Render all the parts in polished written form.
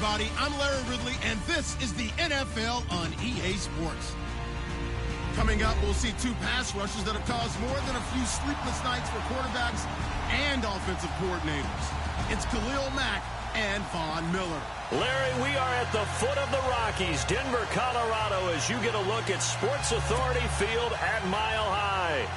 everybody. I'm Larry Ridley, and this is the NFL on EA Sports. Coming up, we'll see two pass rushes that have caused more than a few sleepless nights for quarterbacks and offensive coordinators. It's Khalil Mack and Von Miller. Larry, we are at the foot of the Rockies, Denver, Colorado, as you get a look at Sports Authority Field at Mile High.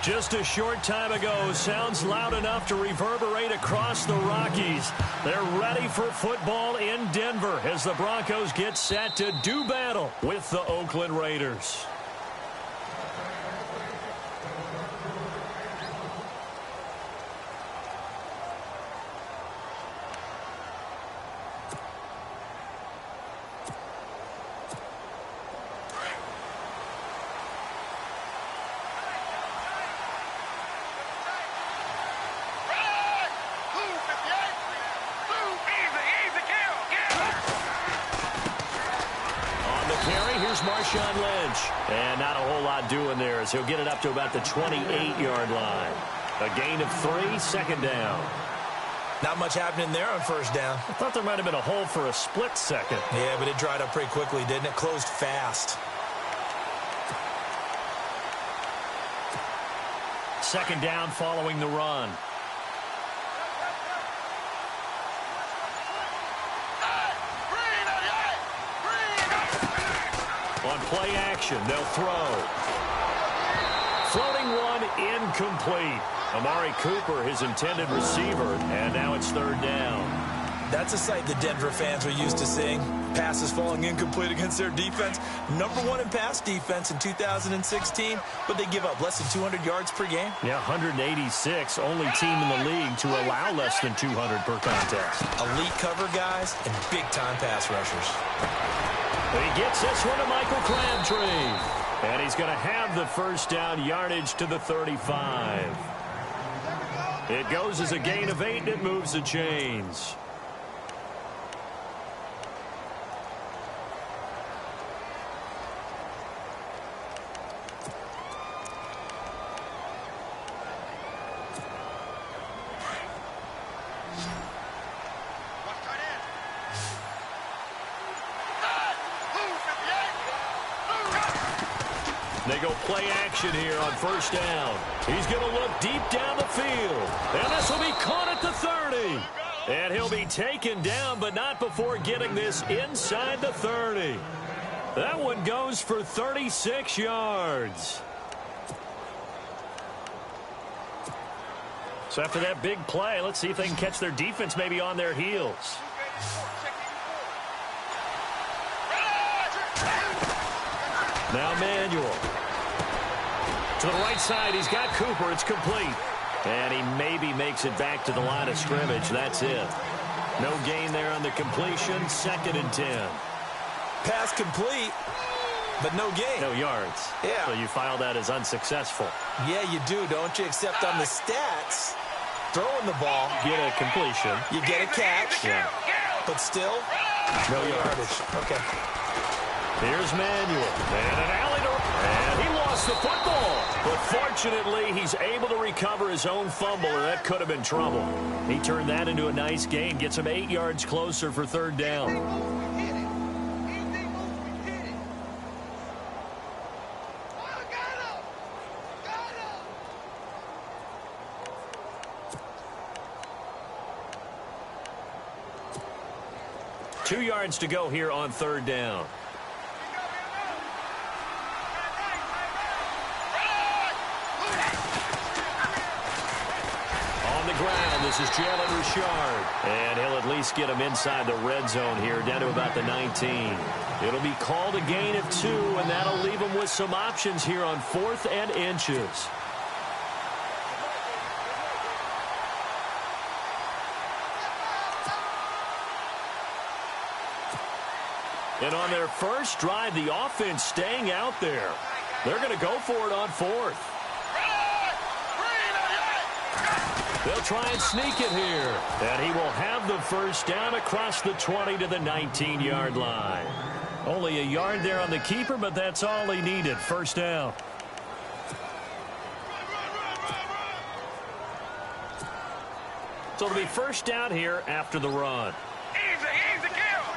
Just a short time ago, sounds loud enough to reverberate across the Rockies. They're ready for football in Denver as the Broncos get set to do battle with the Oakland Raiders. And not a whole lot doing there as he'll get it up to about the 28-yard line. A gain of 3, second down. Not much happening there on first down. I thought there might have been a hole for a split second. Yeah, but it dried up pretty quickly, didn't it? Closed fast. Second down following the run. On play action, they'll throw. Floating one, incomplete. Amari Cooper, his intended receiver, and now it's third down. That's a sight the Denver fans are used to seeing. Passes falling incomplete against their defense. Number 1 in pass defense in 2016, but they give up less than 200 yards per game. Yeah, 186, only team in the league to allow less than 200 per contest. Elite cover guys and big-time pass rushers. He gets this one to Michael Crabtree. And he's going to have the first down yardage to the 35. It goes as a gain of 8, and it moves the chains. They go play action here on first down. He's going to look deep down the field. And this will be caught at the 30. And he'll be taken down, but not before getting this inside the 30. That one goes for 36 yards. So after that big play, let's see if they can catch their defense maybe on their heels. Now Manuel. To the right side, he's got Cooper. It's complete. And he maybe makes it back to the line of scrimmage. That's it. No gain there on the completion. 2nd and 10. Pass complete, but no gain. No yards. Yeah. So you file that as unsuccessful. Yeah, you do, don't you? Except on the stats, throwing the ball. Get a completion. You get a catch. Yeah. But still, no yardage. Okay. Here's Manuel. And an alley to... And he lost the football. But fortunately, he's able to recover his own fumble, or that could have been trouble. He turned that into a nice gain. Gets him 8 yards closer for third down. Two yards to go here on third down. This is Jalen Richard. And he'll at least get him inside the red zone here, down to about the 19. It'll be called a gain of 2, and that'll leave him with some options here on 4th and inches. And on their first drive, the offense staying out there. They're going to go for it on 4th. They'll try and sneak it here. And he will have the first down across the 20 to the 19-yard line. Only a yard there on the keeper, but that's all he needed. First down. So it'll be first down here after the run. Easy, kill.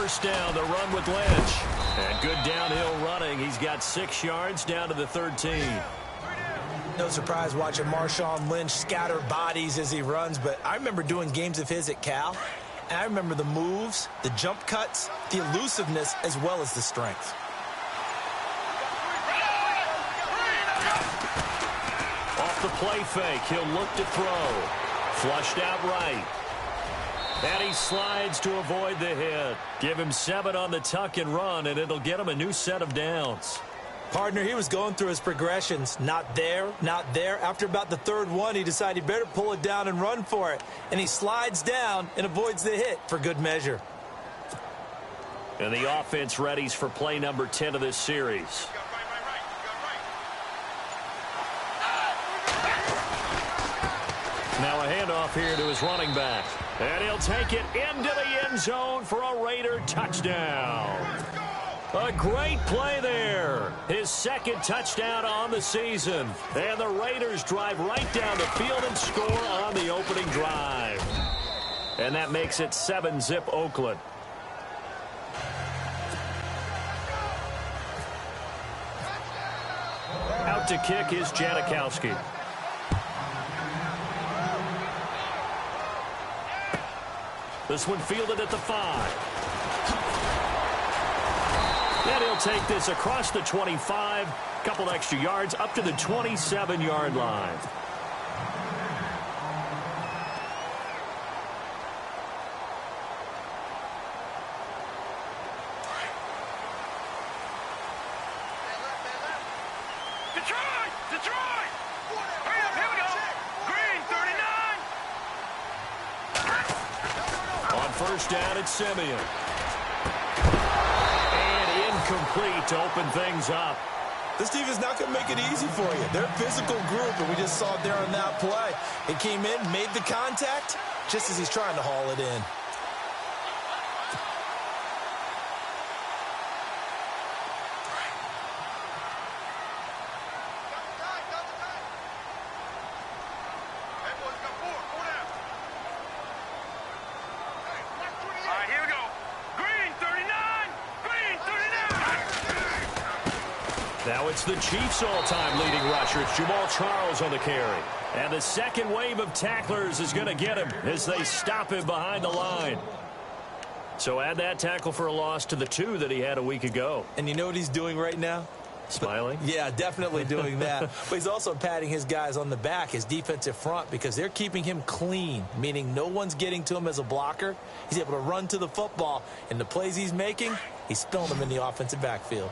first down, the run with Lynch. And good downhill running. He's got 6 yards down to the 13. No surprise watching Marshawn Lynch scatter bodies as he runs, but I remember doing games of his at Cal, and I remember the moves, the jump cuts, the elusiveness, as well as the strength. Off the play fake, he'll look to throw. Flushed out right. And he slides to avoid the hit. Give him 7 on the tuck and run, and it'll get him a new set of downs. Partner, he was going through his progressions. Not there, not there. After about the 3rd one, he decided he better pull it down and run for it. And he slides down and avoids the hit for good measure. And the offense readies for play number 10 of this series. Now a handoff here to his running back. And he'll take it into the end zone for a Raider touchdown. A great play there. His 2nd touchdown on the season. And the Raiders drive right down the field and score on the opening drive. And that makes it 7-zip Oakland. Out to kick is Janikowski. This one fielded at the 5. And he'll take this across the 25. Couple extra yards up to the 27-yard line. Detroit! Hurry up, here we go. Green, 39. On first down, it's Simeon. And incomplete to open things up. This team is not going to make it easy for you. They're a physical group, and we just saw it there on that play. It came in, made the contact, just as he's trying to haul it in. Now it's the Chiefs' all-time leading rusher. It's Jamal Charles on the carry. And the second wave of tacklers is going to get him as they stop him behind the line. So add that tackle for a loss to the 2 that he had a week ago. And you know what he's doing right now? Smiling? Yeah, definitely doing that. But he's also patting his guys on the back, his defensive front, because they're keeping him clean, meaning no one's getting to him as a blocker. He's able to run to the football, and the plays he's making, he's spilling them in the offensive backfield.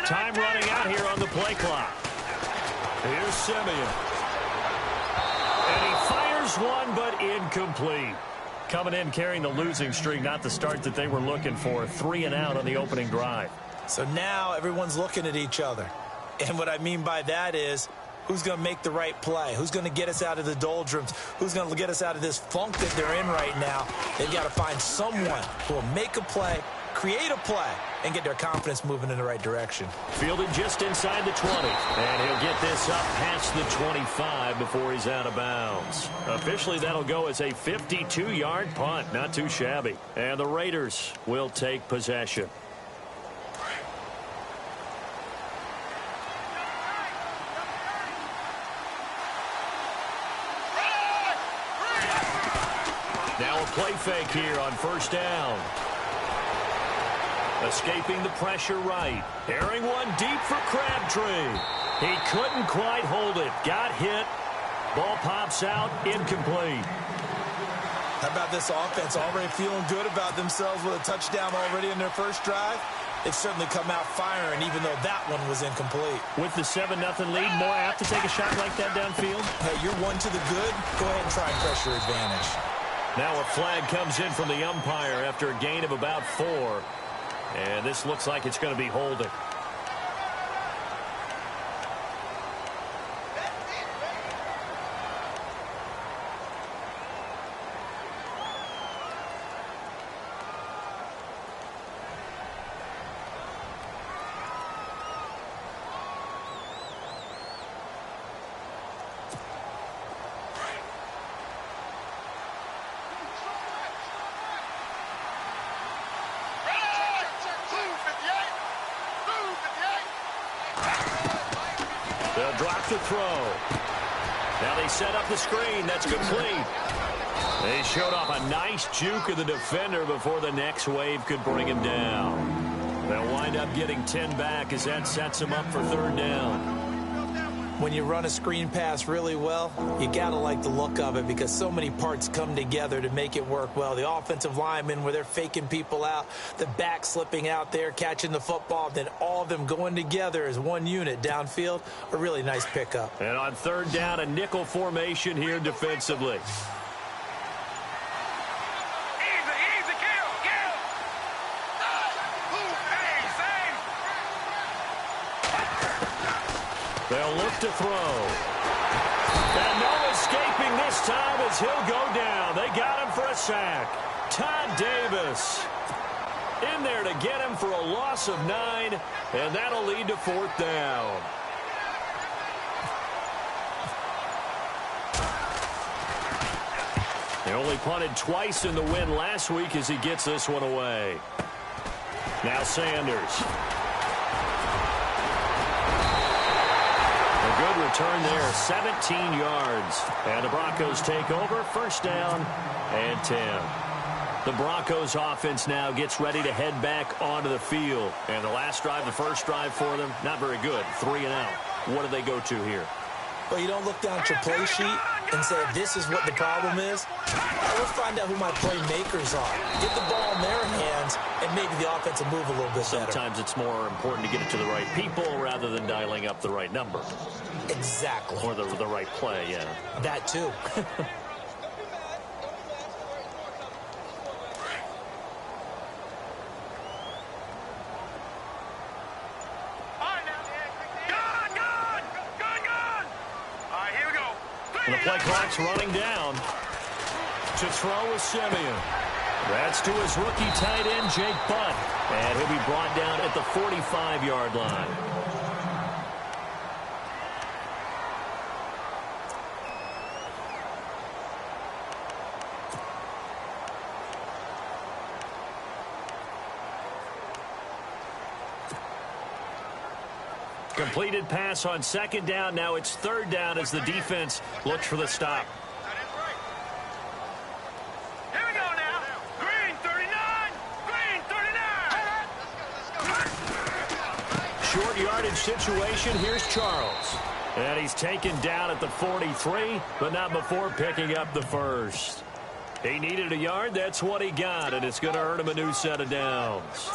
Time running out here on the play clock. Here's Simeon. And he fires one, but incomplete. Coming in carrying the losing streak, not the start that they were looking for. 3 and out on the opening drive. So now everyone's looking at each other. And what I mean by that is, who's going to make the right play? Who's going to get us out of the doldrums? Who's going to get us out of this funk that they're in right now? They've got to find someone who will make a play, create a play, and get their confidence moving in the right direction. Fielded just inside the 20. And he'll get this up past the 25 before he's out of bounds. Officially, that'll go as a 52-yard punt. Not too shabby. And the Raiders will take possession. Now a play fake here on first down. Escaping the pressure right. Airing one deep for Crabtree. He couldn't quite hold it. Got hit. Ball pops out. Incomplete. How about this offense already feeling good about themselves with a touchdown already in their first drive? They've certainly come out firing, even though that one was incomplete. With the 7-0 lead, more apt to take a shot like that downfield? Hey, you're one to the good. Go ahead and try pressure advantage. Now a flag comes in from the umpire after a gain of about 4. And this looks like it's going to be holding. drop to throw. Now they set up the screen. That's complete. They showed off a nice juke of the defender before the next wave could bring him down. They'll wind up getting 10 back as that sets them up for third down. When you run a screen pass really well, you got to like the look of it because so many parts come together to make it work well. The offensive linemen, where they're faking people out, the back slipping out there, catching the football, then all of them going together as one unit downfield, a really nice pickup. And on third down, a nickel formation here defensively. They'll look to throw. And no escaping this time as he'll go down. They got him for a sack. Todd Davis in there to get him for a loss of 9, and that'll lead to fourth down. He only punted twice in the win last week as he gets this one away. Now Sanders. Good return there, 17 yards. And the Broncos take over, first down and 10. The Broncos offense now gets ready to head back onto the field. And the last drive, the first drive for them, not very good, 3 and out. What do they go to here? Well, you don't look down at your play sheet and say, this is what the problem is. Let's find out who my playmakers are. Get the ball in their hands, and maybe the offense will move a little bit better. Sometimes it's more important to get it to the right people rather than dialing up the right number. Exactly. Or the right play, yeah. That too. And the play clock's running down. To throw is Simeon. That's to his rookie tight end, Jake Butt. And he'll be brought down at the 45-yard line. Completed pass on second down. Now it's third down as the defense looks for the stop. Here we go now. Green 39. Green 39. Short yardage situation. Here's Charles. And he's taken down at the 43, but not before picking up the first. He needed a yard. That's what he got, and it's going to earn him a new set of downs.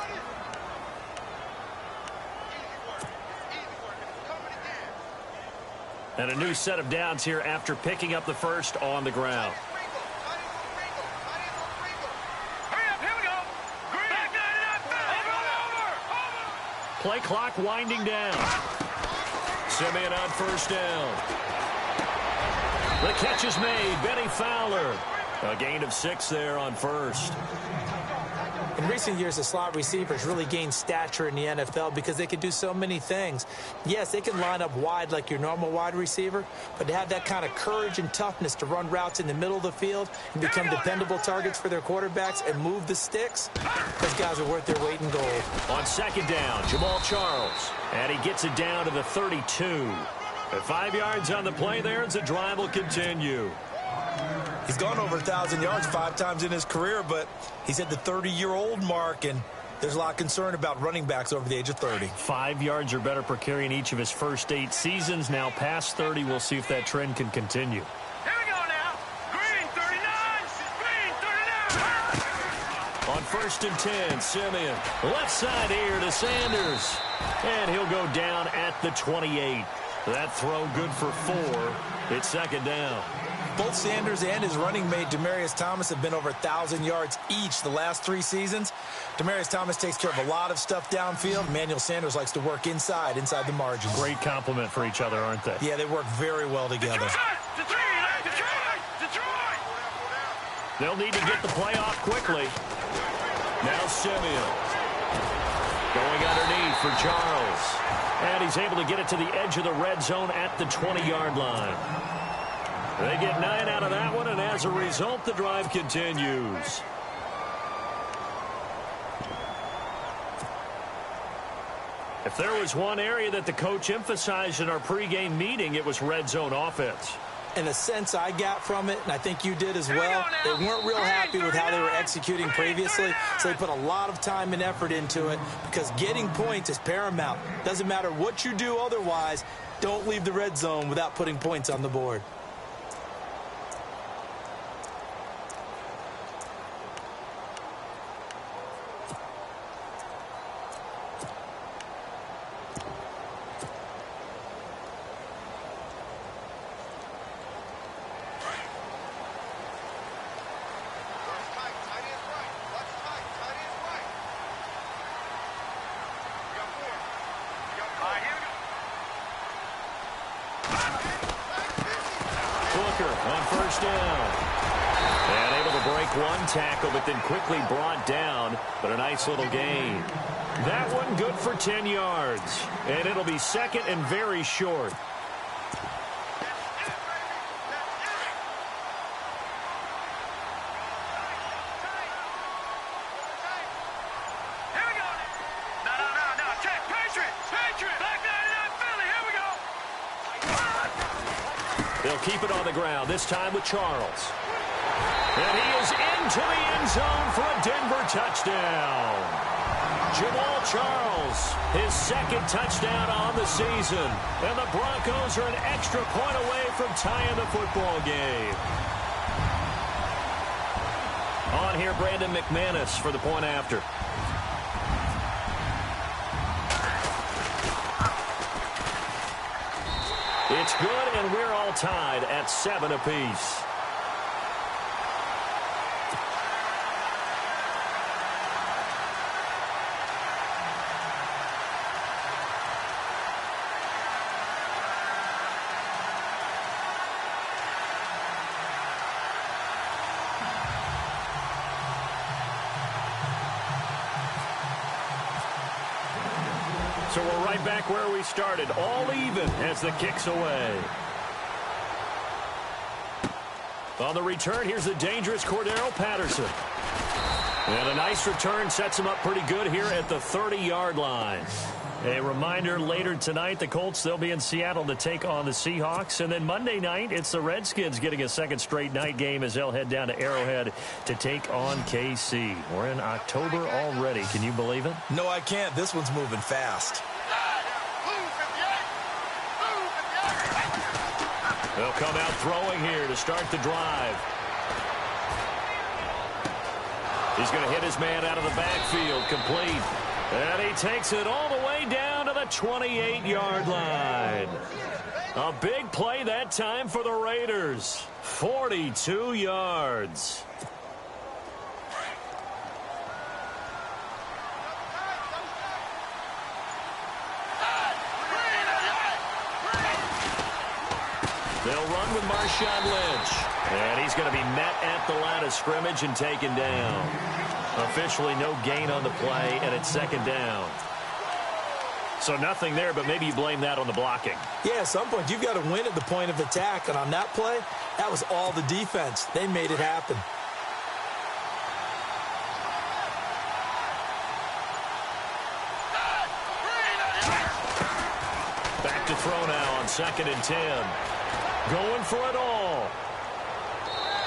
And a new set of downs here after picking up the first on the ground. Hurry up, here we go. Over. Play clock winding down. Simeon on first down. The catch is made. Benny Fowler. A gain of 6 there on first. In recent years, the slot receivers really gained stature in the NFL because they can do so many things. Yes, they can line up wide like your normal wide receiver, but to have that kind of courage and toughness to run routes in the middle of the field and become dependable targets for their quarterbacks and move the sticks, those guys are worth their weight in gold. On second down, Jamal Charles. And he gets it down to the 32. At 5 yards on the play there as the drive will continue. He's gone over 1,000 yards 5 times in his career, but he's at the 30-year-old mark, and there's a lot of concern about running backs over the age of 30. 5 yards or better per carry in each of his first 8 seasons. Now past 30, we'll see if that trend can continue. Here we go now. Green 39. Green 39. On first and 10, Simeon. Left side here to Sanders. And he'll go down at the 28. That throw good for 4. It's second down. Both Sanders and his running mate, Demaryius Thomas, have been over 1,000 yards each the last 3 seasons. Demaryius Thomas takes care of a lot of stuff downfield. Emmanuel Sanders likes to work inside the margins. Great compliment for each other, aren't they? Yeah, they work very well together. Detroit. They'll need to get the play off quickly. Now Simeon. Going underneath for Charles. And he's able to get it to the edge of the red zone at the 20-yard line. They get 9 out of that one, and as a result, the drive continues. If there was one area that the coach emphasized in our pregame meeting, it was red zone offense. And the sense I got from it, and I think you did as well, they weren't real happy with how they were executing previously, so they put a lot of time and effort into it because getting points is paramount. Doesn't matter what you do otherwise, don't leave the red zone without putting points on the board. On first down. And able to break one tackle, but then quickly brought down, but a nice little gain. That one good for 10 yards. And it'll be second and very short. They'll keep it on the ground, this time with Charles. And he is into the end zone for a Denver touchdown. Jamal Charles, his second touchdown on the season. And the Broncos are an extra point away from tying the football game. On here, Brandon McManus for the point after. It's good, and we're all tied at 7 apiece. So we're right back where we started, all even as the kick's away. On the return, here's the dangerous Cordero Patterson. And a nice return sets him up pretty good here at the 30-yard line. A reminder, later tonight, the Colts, they'll be in Seattle to take on the Seahawks. And then Monday night, it's the Redskins getting a second straight night game as they'll head down to Arrowhead to take on KC. We're in October already. Can you believe it? No, I can't. This one's moving fast. They'll come out throwing here to start the drive. He's going to hit his man out of the backfield, complete. And he takes it all the way down to the 28-yard line. A big play that time for the Raiders. 42 yards. They'll run with Marshawn Lynch. And he's going to be met at the line of scrimmage and taken down. Officially no gain on the play, and it's second down. So nothing there, but maybe you blame that on the blocking. Yeah, at some point, you've got to win at the point of attack. And on that play, that was all the defense. They made it happen. Back to throw now on 2nd and 10. Going for it all.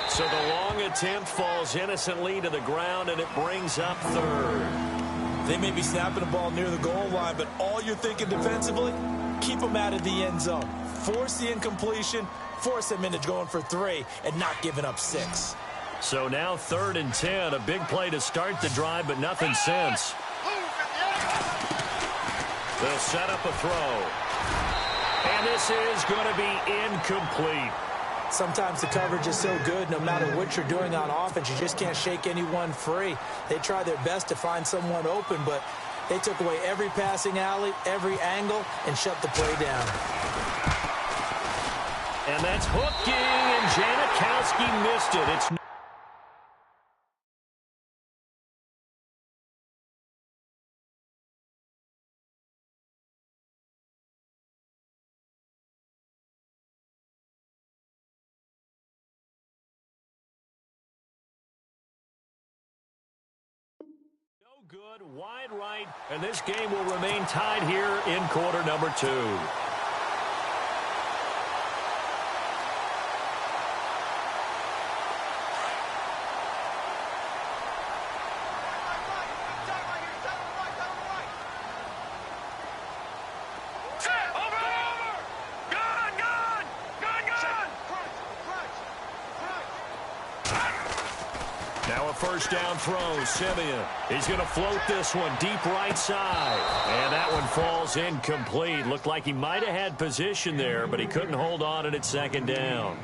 So the long attempt falls innocently to the ground, and it brings up 3rd. They may be snapping the ball near the goal line, but all you're thinking defensively, keep them out of the end zone. Force the incompletion, force them into going for 3, and not giving up 6. So now 3rd and 10, a big play to start the drive, but nothing since. They'll set up a throw. And this is going to be incomplete. Sometimes the coverage is so good, no matter what you're doing on offense, you just can't shake anyone free. They try their best to find someone open, but they took away every passing alley, every angle, and shut the play down. And that's hooking, and Janikowski missed it. It's Good, wide right, and this game will remain tied here in quarter number 2. Now a first down throw, Simeon. He's going to float this one deep right side. And that one falls incomplete. Looked like he might have had position there, but he couldn't hold on and it's second down.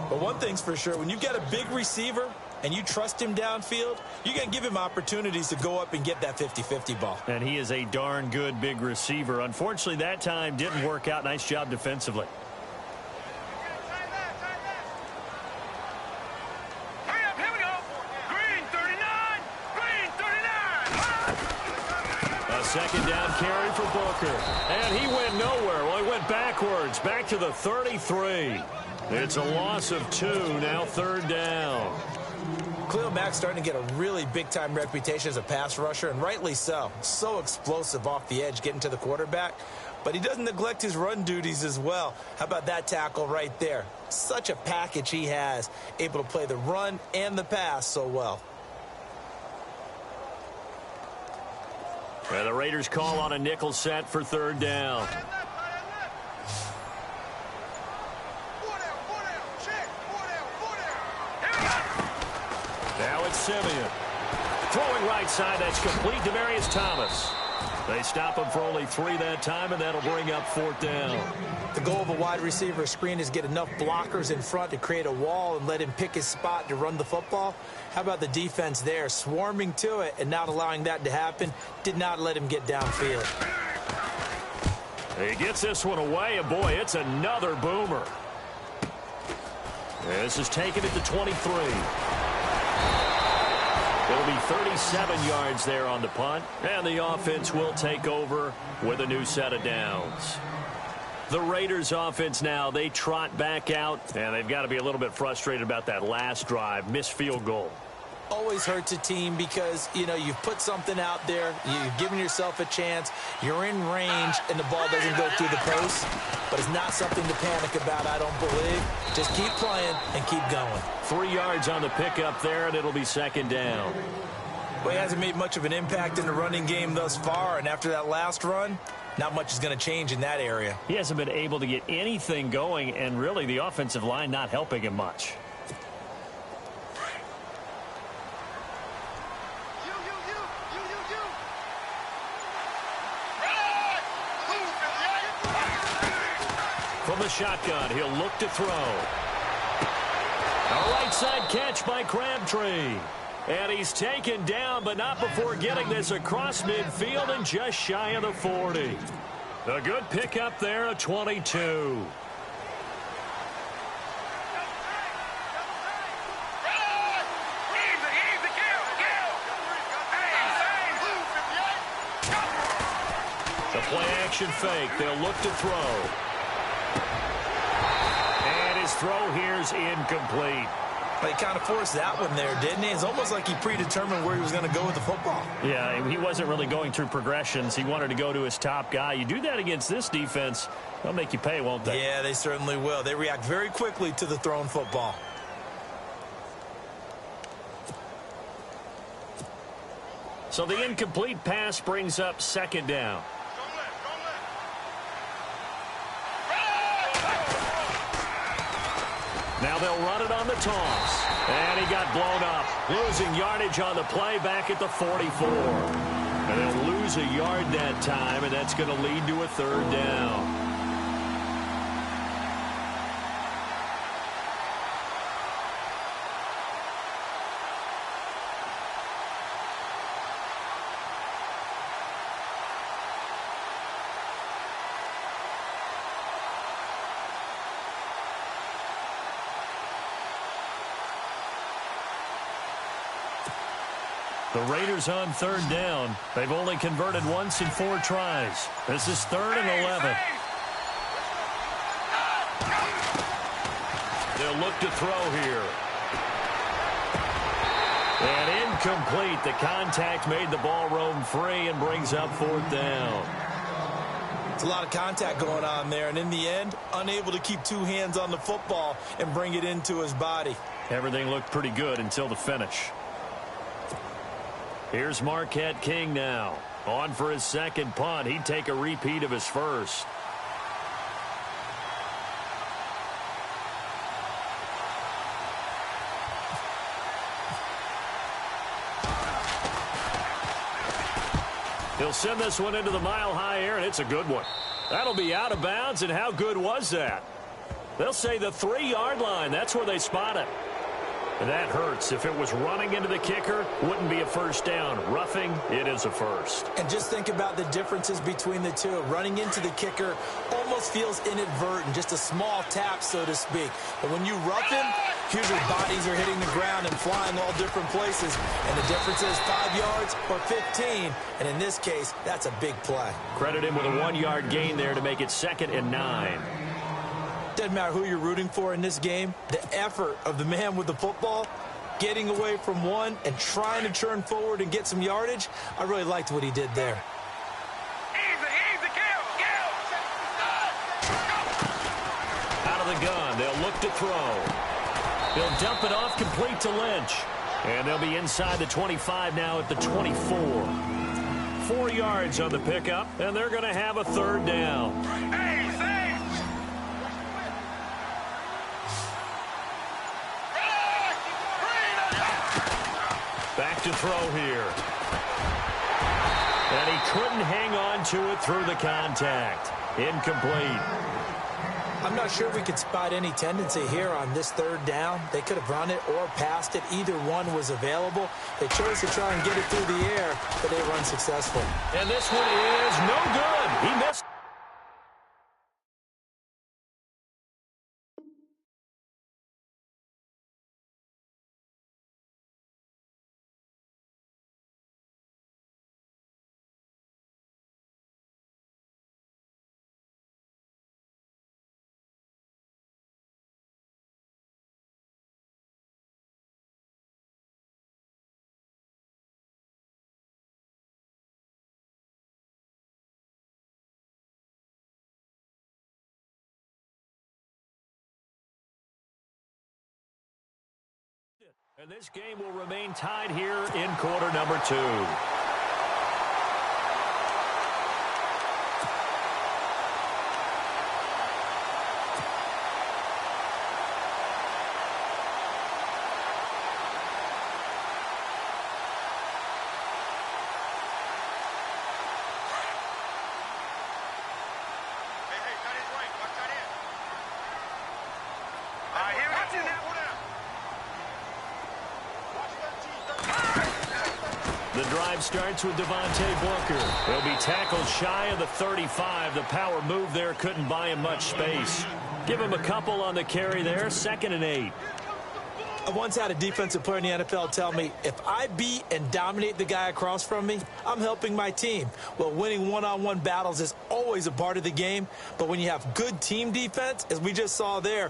But one thing's for sure, when you've got a big receiver and you trust him downfield, you're going to give him opportunities to go up and get that 50-50 ball. And he is a darn good big receiver. Unfortunately, that time didn't work out. Nice job defensively. Second down carry for Booker. And he went nowhere. Well, he went backwards, back to the 33. It's a loss of 2, now third down. Khalil Mack's starting to get a really big-time reputation as a pass rusher, and rightly so. So explosive off the edge getting to the quarterback. But he doesn't neglect his run duties as well. How about that tackle right there? Such a package he has, able to play the run and the pass so well. And the Raiders call on a nickel set for third down. Now it's Simeon. Throwing right side, that's complete to Demarius Thomas. They stop him for only 3 that time, and that'll bring up fourth down. The goal of a wide receiver screen is get enough blockers in front to create a wall and let him pick his spot to run the football. How about the defense there, swarming to it and not allowing that to happen? Did not let him get downfield. He gets this one away, and boy, it's another boomer. This is taken at the 23. It'll be 37 yards there on the punt, and the offense will take over with a new set of downs. The Raiders offense now, they trot back out, and they've got to be a little bit frustrated about that last drive, missed field goal. Always hurts a team because, you know, you've put something out there, you've given yourself a chance, you're in range, and the ball doesn't go through the post. But it's not something to panic about, I don't believe. Just keep playing and keep going. 3 yards on the pickup there, and it'll be second down. Well, he hasn't made much of an impact in the running game thus far, and after that last run, not much is going to change in that area. He hasn't been able to get anything going, and really the offensive line not helping him much. From the shotgun, he'll look to throw. A right side catch by Crabtree. And he's taken down, but not before getting this across midfield and just shy of the 40. A good pickup there, a 22. The play action fake. They'll look to throw. And his throw here's incomplete. But he kind of forced that one there, didn't he? It's almost like he predetermined where he was going to go with the football. Yeah, he wasn't really going through progressions. He wanted to go to his top guy. You do that against this defense, they'll make you pay, won't they? Yeah, they certainly will. They react very quickly to the thrown football. So the incomplete pass brings up second down. Now they'll run it on the toss. And he got blown up. Losing yardage on the play back at the 44. And they'll lose a yard that time, and that's going to lead to a third down. The Raiders on third down. They've only converted once in 4 tries. This is 3rd and 11. They'll look to throw here. And Incomplete. The contact made the ball roam free and brings up 4th down. It's a lot of contact going on there, and in the end, unable to keep 2 hands on the football and bring it into his body. Everything looked pretty good until the finish. Here's Marquette King now. On for his 2nd punt. He'd take a repeat of his first. He'll send this one into the mile-high air, and it's a good one. That'll be out of bounds, and how good was that? They'll say the 3-yard line. That's where they spot it. And that hurts. If it was running into the kicker, wouldn't be a first down. Roughing, it is a first. And just think about the differences between the two. Running into the kicker almost feels inadvertent, just a small tap, so to speak. But when you rough him, usually bodies are hitting the ground and flying all different places. And the difference is 5 yards or 15. And in this case, that's a big play. Credit him with a 1-yard gain there to make it 2nd and 9. Doesn't matter who you're rooting for in this game. The effort of the man with the football, getting away from one and trying to turn forward and get some yardage, I really liked what he did there. Easy, kill. Out of the gun, they'll look to throw. They'll dump it off complete to Lynch. And they'll be inside the 25 now at the 24. 4 yards on the pickup, and they're going to have a 3rd down. Back to throw here. And he couldn't hang on to it through the contact. Incomplete. I'm not sure we could spot any tendency here on this 3rd down. They could have run it or passed it. Either one was available. They chose to try and get it through the air, but they were unsuccessful. And this one is no good. He missed. And this game will remain tied here in quarter number 2. The drive starts with Devontae Booker. He'll be tackled shy of the 35. The power move there couldn't buy him much space. Give him a couple on the carry there. 2nd and 8. I once had a defensive player in the NFL tell me, if I beat and dominate the guy across from me, I'm helping my team. Well, winning one-on-one battles is always a part of the game, but when you have good team defense, as we just saw there,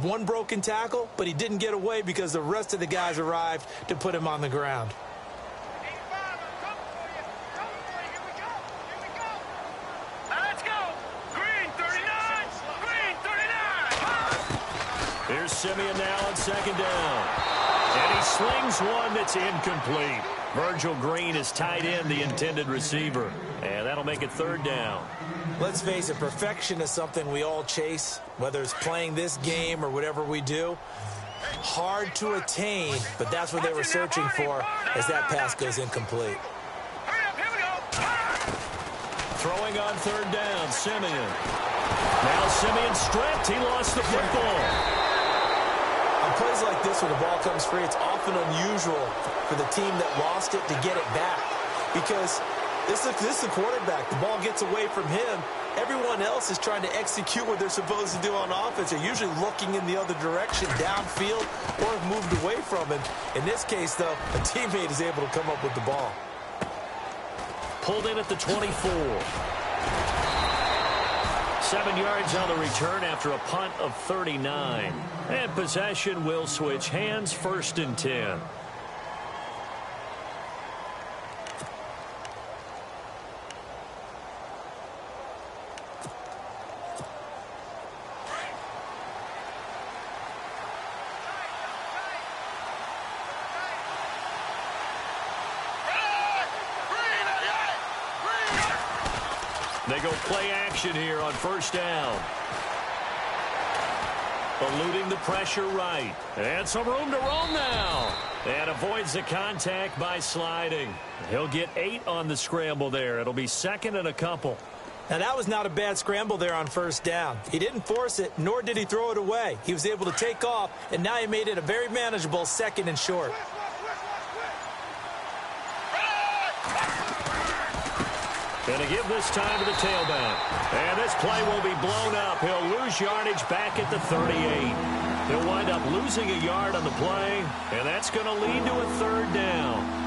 one broken tackle, but he didn't get away because the rest of the guys arrived to put him on the ground. Here's Simeon now on 2nd down. And he slings one that's incomplete. Virgil Green is tied in, the intended receiver. And that'll make it 3rd down. Let's face it, perfection is something we all chase, whether it's playing this game or whatever we do. Hard to attain, but that's what they were searching for as that pass goes incomplete. Throwing on 3rd down, Simeon. Now Simeon stripped. He lost the football. On plays like this where the ball comes free, it's often unusual for the team that lost it to get it back because this is the quarterback. The ball gets away from him. Everyone else is trying to execute what they're supposed to do on offense. They're usually looking in the other direction, downfield, or have moved away from him. In this case, though, a teammate is able to come up with the ball. Pulled in at the 24. 7 yards on the return after a punt of 39. And possession will switch hands. 1st and 10. They go play action here on first down. Eluding the pressure right. And some room to roam now. And avoids the contact by sliding. He'll get 8 on the scramble there. It'll be second and a couple. Now, that was not a bad scramble there on first down. He didn't force it, nor did he throw it away. He was able to take off, and now he made it a very manageable second and short. Going to give this time to the tailback. And this play will be blown up. He'll lose yardage back at the 38. He'll wind up losing a yard on the play, and that's going to lead to a third down.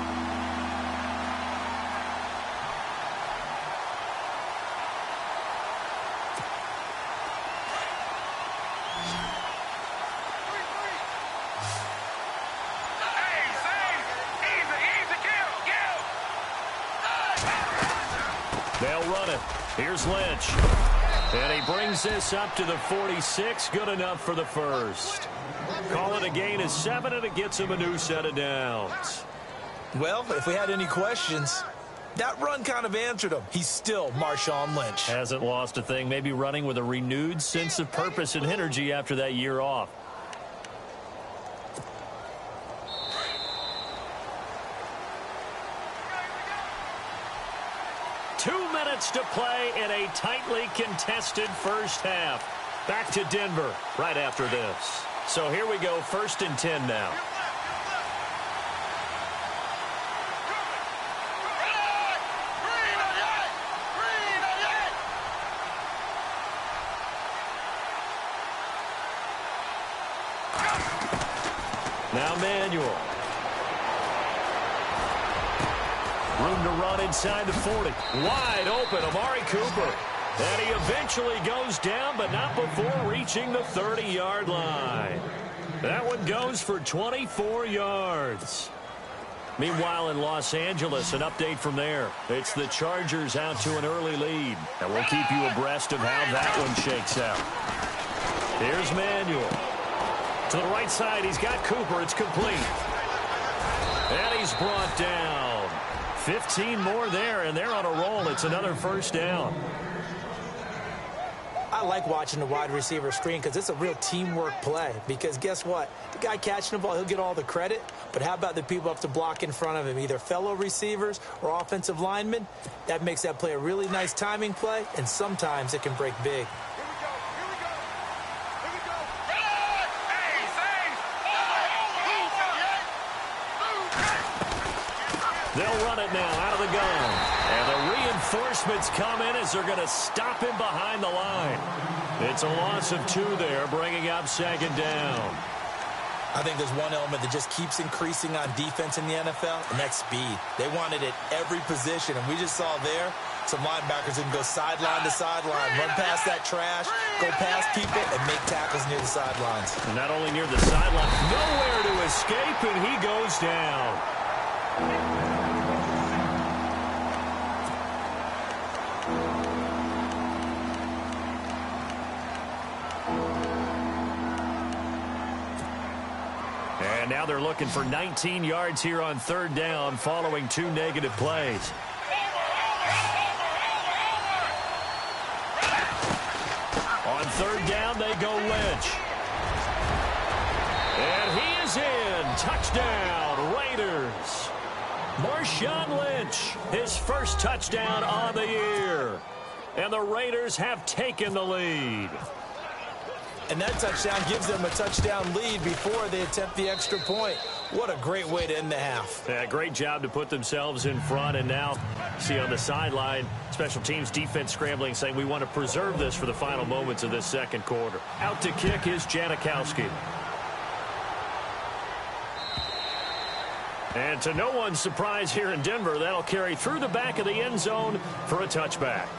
They'll run it. Here's Lynch. And he brings this up to the 46. Good enough for the first. Call it a gain of 7, and it gets him a new set of downs. Well, if we had any questions, that run kind of answered him. He's still Marshawn Lynch. Hasn't lost a thing. Maybe running with a renewed sense of purpose and energy after that year off. To play in a tightly contested first half. Back to Denver right after this. So here we go, 1st and 10 now. Now Manuel. Room to run inside the 40. Wide open, Amari Cooper. And he eventually goes down, but not before reaching the 30-yard line. That one goes for 24 yards. Meanwhile, in Los Angeles, an update from there. It's the Chargers out to an early lead. And we'll keep you abreast of how that one shakes out. Here's Manuel. To the right side, he's got Cooper. It's complete. And he's brought down. 15 more there, and they're on a roll. It's another first down. I like watching the wide receiver screen because it's a real teamwork play. Because guess what? The guy catching the ball, he'll get all the credit. But how about the people up to block in front of him, either fellow receivers or offensive linemen? That makes that play a really nice timing play, and sometimes it can break big. They'll run it now out of the gun. And the reinforcements come in as they're going to stop him behind the line. It's a loss of 2 there, bringing up second down. I think there's one element that just keeps increasing on defense in the NFL, and that's speed. They want it at every position, and we just saw there some linebackers who can go sideline to sideline, run past that trash, go past people, and make tackles near the sidelines. And not only near the sideline, nowhere to escape, and he goes down. And now they're looking for 19 yards here on third down following 2 negative plays. On third down, they go Lynch. And he is in. Touchdown, Raiders. Marshawn Lynch, his first touchdown on the year. And the Raiders have taken the lead. And that touchdown gives them a touchdown lead before they attempt the extra point. What a great way to end the half. Yeah, great job to put themselves in front. And now, see on the sideline, special teams defense scrambling, saying we want to preserve this for the final moments of this second quarter. Out to kick is Janikowski. And to no one's surprise here in Denver, that'll carry through the back of the end zone for a touchback.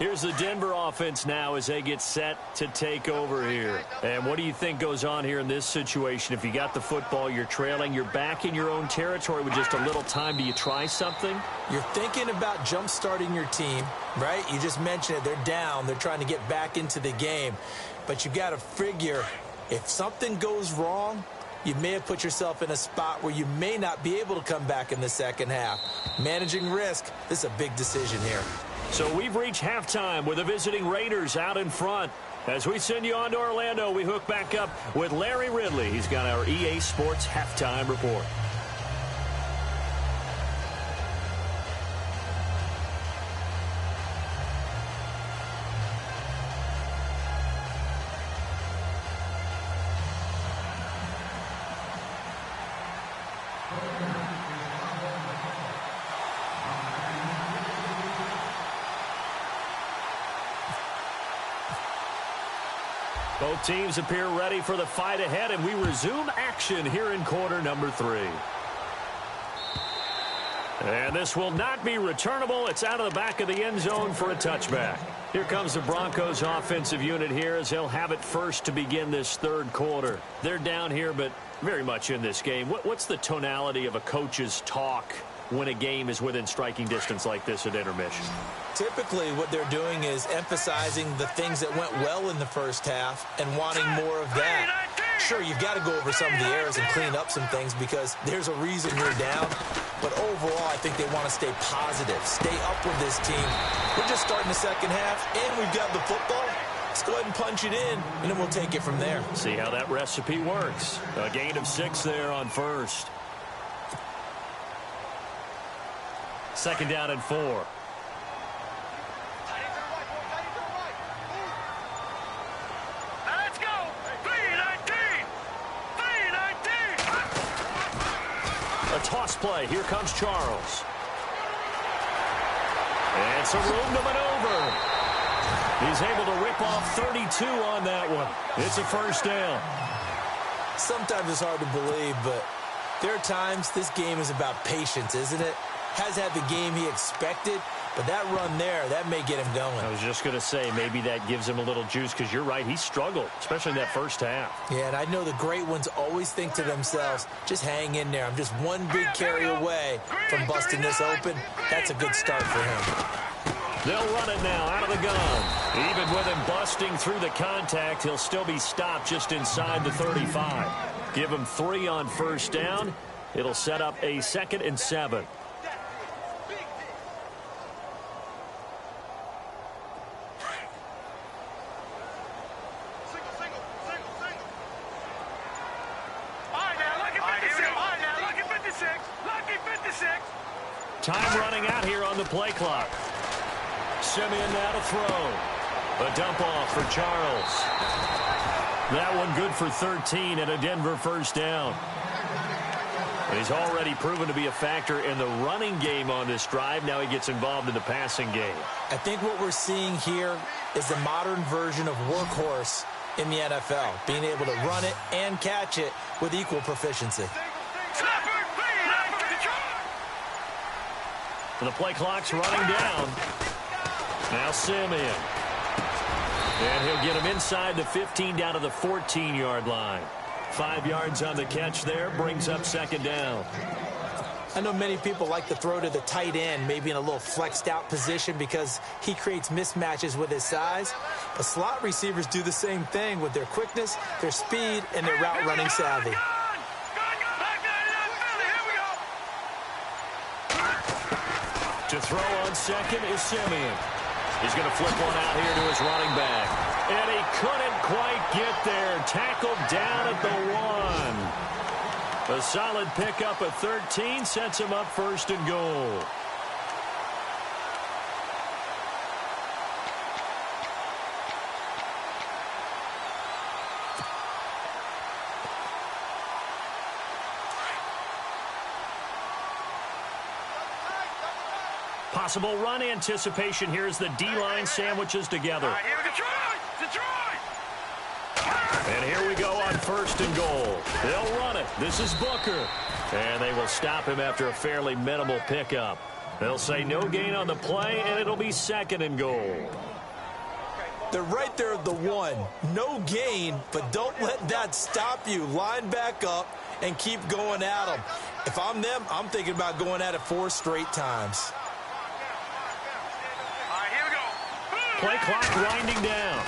Here's the Denver offense now as they get set to take over here. And what do you think goes on here in this situation? If you got the football, you're trailing, you're back in your own territory with just a little time. Do you try something? You're thinking about jump-starting your team, right? You just mentioned it. They're down. They're trying to get back into the game. But you got to figure if something goes wrong, you may have put yourself in a spot where you may not be able to come back in the second half. Managing risk, this is a big decision here. So we've reached halftime with the visiting Raiders out in front. As we send you on to Orlando, we hook back up with Larry Ridley. He's got our EA Sports halftime report. Both teams appear ready for the fight ahead, and we resume action here in quarter number 3. And this will not be returnable. It's out of the back of the end zone for a touchback. Here comes the Broncos offensive unit here as they'll have it first to begin this third quarter. They're down here, but very much in this game. What's the tonality of a coach's talk when a game is within striking distance like this at intermission? Typically, what they're doing is emphasizing the things that went well in the first half and wanting more of that. Sure, you've got to go over some of the errors and clean up some things because there's a reason you're down. But overall, I think they want to stay positive, stay up with this team. We're just starting the second half, and we've got the football. Let's go ahead and punch it in, and then we'll take it from there. See how that recipe works. A gain of 6 there on first. Second down and 4. Let's go. 3-19. 3-19. A toss play. Here comes Charles. And some room to maneuver. He's able to rip off 32 on that one. It's a first down. Sometimes it's hard to believe, but there are times this game is about patience, isn't it? Has had the game he expected, but that run there, that may get him going. I was just going to say, maybe that gives him a little juice because you're right, he struggled, especially in that first half. Yeah, and I know the great ones always think to themselves, just hang in there. I'm just one big carry away from busting this open. That's a good start for him. They'll run it now out of the gun. Even with him busting through the contact, he'll still be stopped just inside the 35. Give him 3 on first down. It'll set up a 2nd and 7. Time running out here on the play clock. Simeon now to throw. A dump off for Charles. That one good for 13 and a Denver first down. He's already proven to be a factor in the running game on this drive. Now he gets involved in the passing game. I think what we're seeing here is the modern version of workhorse in the NFL, being able to run it and catch it with equal proficiency. The play clock's running down. Now Simeon. And he'll get him inside the 15 down to the 14-yard line. 5 yards on the catch there, brings up 2nd down. I know many people like to throw to the tight end, maybe in a little flexed out position because he creates mismatches with his size. But slot receivers do the same thing with their quickness, their speed, and their route running savvy. To throw on second is Simeon. He's going to flip one out here to his running back. And he couldn't quite get there. Tackled down at the 1. A solid pickup at 13 sets him up 1st and goal. Possible run anticipation here as the D-line sandwiches together. And here we go on 1st and goal. They'll run it. This is Booker. And they will stop him after a fairly minimal pickup. They'll say no gain on the play, and it'll be 2nd and goal. They're right there at the 1. No gain, but don't let that stop you. Line back up and keep going at them. If I'm them, I'm thinking about going at it 4 straight times. All right, here we go. Play clock winding down.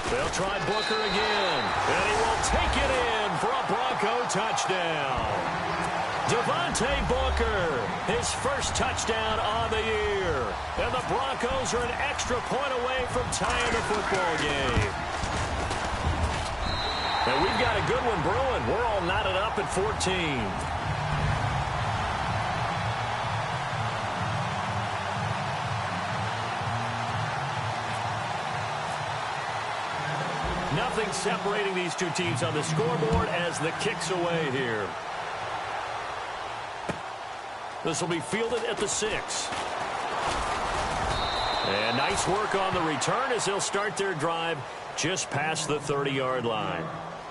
They'll try Booker again, and he will take it in for a Bronco touchdown. Devontae Booker, his first touchdown on the year. And the Broncos are an extra point away from tying the football game. And we've got a good one brewing. We're all knotted up at 14. Nothing separating these two teams on the scoreboard as the kick's away here. This will be fielded at the 6. And nice work on the return as they'll start their drive just past the 30-yard line.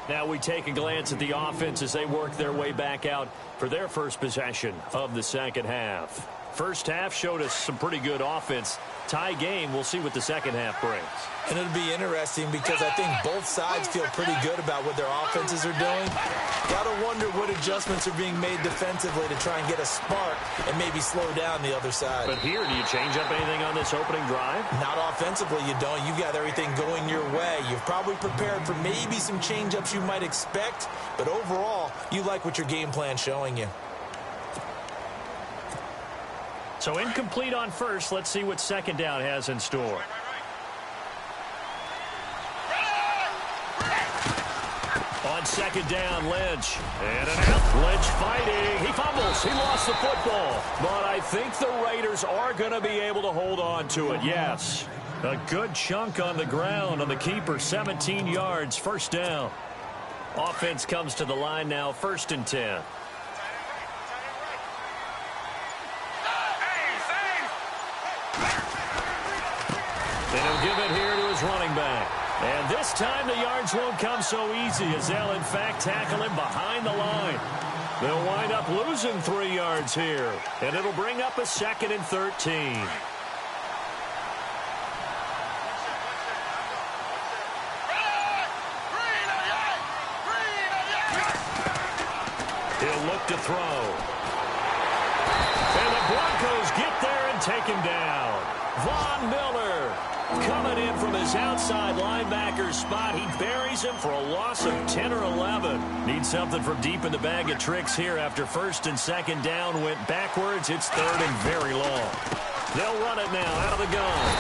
Now we take a glance at the offense as they work their way back out for their first possession of the second half. First half showed us some pretty good offense. Tie game, we'll see what the second half brings. And it'll be interesting because I think both sides feel pretty good about what their offenses are doing. Got to wonder what adjustments are being made defensively to try and get a spark and maybe slow down the other side. But here, do you change up anything on this opening drive? Not offensively, you don't. You got everything going your way. You've probably prepared for maybe some change-ups you might expect, but overall, you like what your game plan's showing you. So incomplete on first. Let's see what second down has in store. On second down, Lynch. And an out. Lynch fighting. He fumbles. He lost the football. But I think the Raiders are going to be able to hold on to it. Yes. A good chunk on the ground on the keeper. 17 yards. First down. Offense comes to the line now. 1st and 10. And he'll give it here to his running back. And this time the yards won't come so easy as they'll, in fact, tackle him behind the line. They'll wind up losing 3 yards here. And it'll bring up a 2nd and 13. He'll look to throw. And the Broncos get there and take him down. Von Miller coming in from his outside linebacker spot. He buries him for a loss of 10 or 11. Needs something from deep in the bag of tricks here after 1st and 2nd down went backwards. It's 3rd and very long. They'll run it now out of the gun.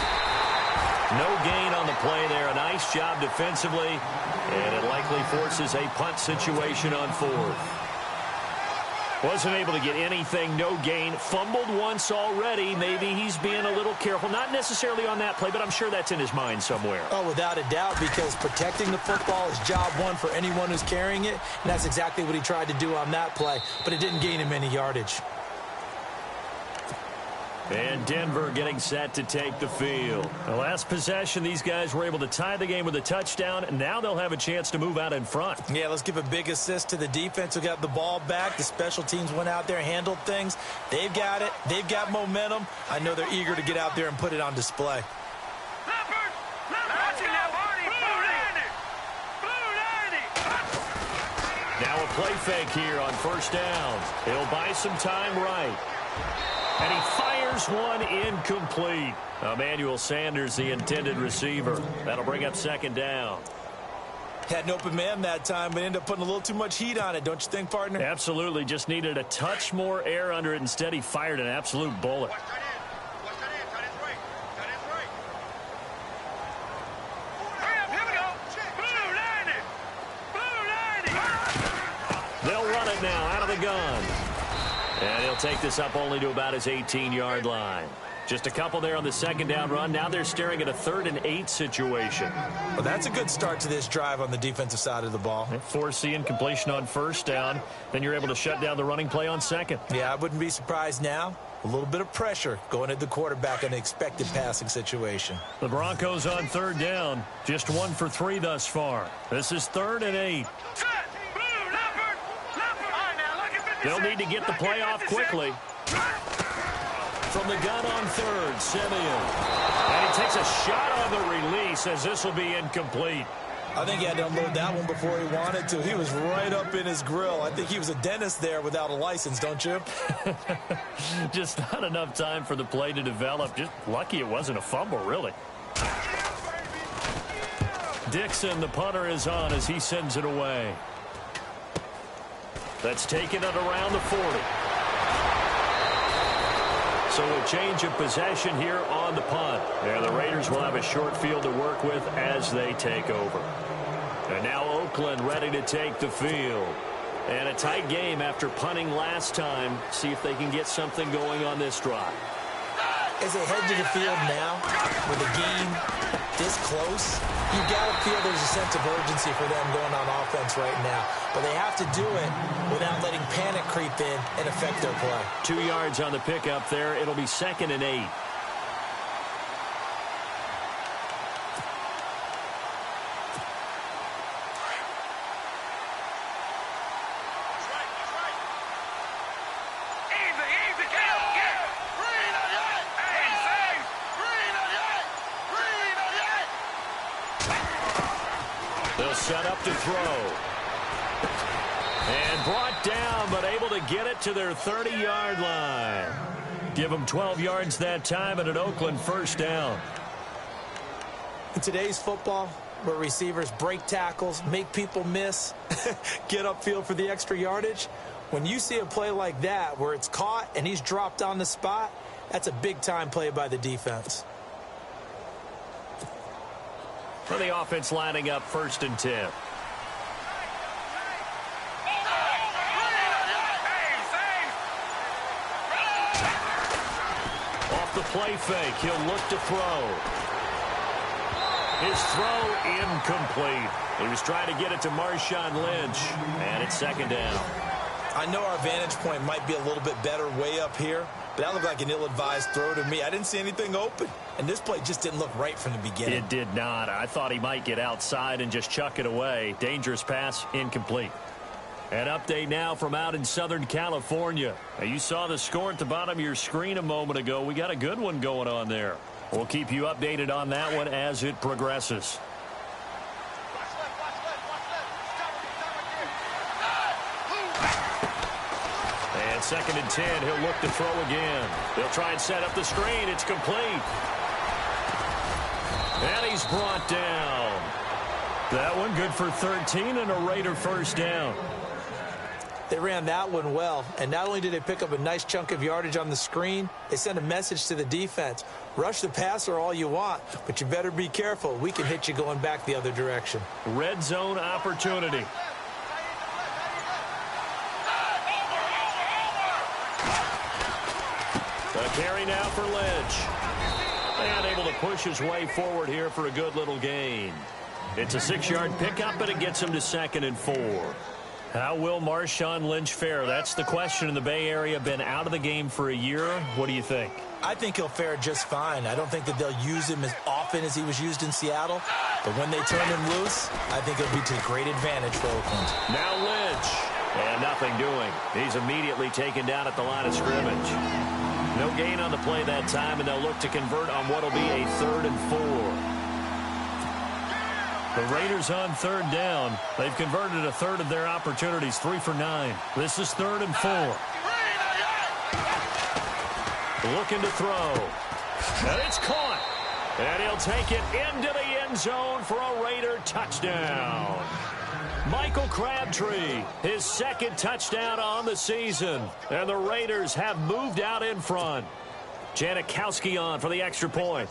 No gain on the play there. A nice job defensively. And it likely forces a punt situation on 4th. Wasn't able to get anything, no gain. Fumbled once already. Maybe he's being a little careful. Not necessarily on that play, but I'm sure that's in his mind somewhere. Oh, without a doubt, because protecting the football is job one for anyone who's carrying it, and that's exactly what he tried to do on that play, but it didn't gain him any yardage. And Denver getting set to take the field. The last possession, these guys were able to tie the game with a touchdown, and now they'll have a chance to move out in front. Yeah, let's give a big assist to the defense who got the ball back. The special teams went out there, handled things. They've got it. They've got momentum. I know they're eager to get out there and put it on display. Now a play fake here on 1st down. He'll buy some time right. And he fires one incomplete. Emmanuel Sanders, the intended receiver. That'll bring up 2nd down. Had an open man that time, but ended up putting a little too much heat on it, don't you think, partner? Absolutely. Just needed a touch more air under it. Instead, he fired an absolute bullet. They'll run it now out of the gun. And he'll take this up only to about his 18-yard line. Just a couple there on the 2nd down run. Now they're staring at a 3rd and 8 situation. Well, that's a good start to this drive on the defensive side of the ball. Force the incompletion on 1st down. Then you're able to shut down the running play on 2nd. Yeah, I wouldn't be surprised now. A little bit of pressure going at the quarterback in an expected passing situation. The Broncos on 3rd down. Just 1 for 3 thus far. This is 3rd and 8. They'll need to get the play off quickly. from the gun on third, Simeon. And he takes a shot on the release as this will be incomplete. I think he had to unload that one before he wanted to. He was right up in his grill. I think he was a dentist there without a license, don't you? Just not enough time for the play to develop. Just lucky it wasn't a fumble, really. Dixon, the punter, is on as he sends it away. That's taken it around the 40. So a change of possession here on the punt. And the Raiders will have a short field to work with as they take over. And now Oakland ready to take the field. And a tight game after punting last time. See if they can get something going on this drive. As they head to the field now, with the game this close, you got to feel there's a sense of urgency for them going on offense right now. But they have to do it without letting panic creep in and affect their play. 2 yards on the pickup there. It'll be 2nd and 8. They'll set up to throw. And brought down, but able to get it to their 30-yard line. Give them 12 yards that time and an Oakland first down. In today's football, where receivers break tackles, make people miss, get upfield for the extra yardage, when you see a play like that where it's caught and he's dropped on the spot, that's a big-time play by the defense. For the offense lining up 1st and 10. Off the play fake, he'll look to throw. His throw incomplete. He was trying to get it to Marshawn Lynch, and it's 2nd down. I know our vantage point might be a little bit better way up here, but that looked like an ill-advised throw to me. I didn't see anything open, and this play just didn't look right from the beginning. It did not. I thought he might get outside and just chuck it away. Dangerous pass, incomplete. An update now from out in Southern California. Now, you saw the score at the bottom of your screen a moment ago. We got a good one going on there. We'll keep you updated on that one as it progresses. And 2nd and 10, he'll look to throw again. They'll try and set up the screen. It's complete. And he's brought down. That one good for 13 and a Raider first down. They ran that one well, and not only did they pick up a nice chunk of yardage on the screen, they sent a message to the defense. Rush the passer all you want, but you better be careful. We can hit you going back the other direction. Red zone opportunity. A carry now for Lynch. And able to push his way forward here for a good little gain. It's a 6-yard pickup, but it gets him to 2nd and 4. How will Marshawn Lynch fare? That's the question in the Bay Area. Been out of the game for a year. What do you think? I think he'll fare just fine. I don't think that they'll use him as often as he was used in Seattle. But when they turn him loose, I think it'll be to great advantage for Oakland. Now Lynch. And nothing doing. He's immediately taken down at the line of scrimmage. No gain on the play that time, and they'll look to convert on what will be a 3rd and 4. The Raiders on 3rd down. They've converted a third of their opportunities, 3 for 9. This is 3rd and 4. Looking to throw. And it's caught. And he'll take it into the end zone for a Raider touchdown. Michael Crabtree, his 2nd touchdown on the season. And the Raiders have moved out in front. Janikowski on for the extra point.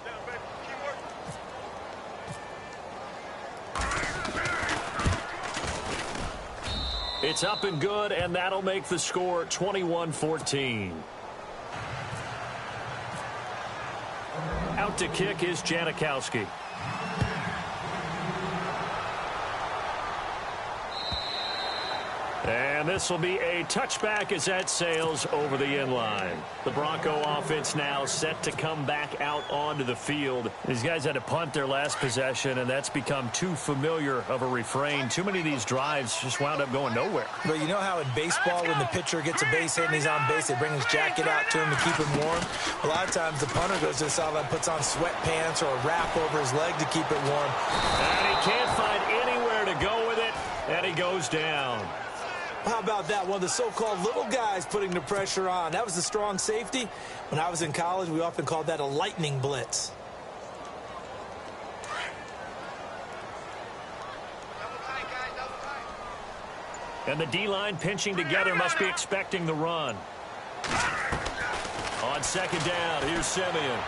It's up and good, and that'll make the score 21-14. Out to kick is Janikowski. And this will be a touchback as that sails over the inline. The Bronco offense now set to come back out onto the field. These guys had to punt their last possession, and that's become too familiar of a refrain. Too many of these drives just wound up going nowhere. But you know how in baseball, when the pitcher gets a base hit and he's on base, they bring his jacket out to him to keep him warm? A lot of times the punter goes to the sideline, puts on sweatpants or a wrap over his leg to keep it warm. And he can't find anywhere to go with it, and he goes down. How about that? One of the so-called little guys putting the pressure on. That was the strong safety. When I was in college, we often called that a lightning blitz. And the D-line pinching together must be expecting the run. On second down, here's Simeon.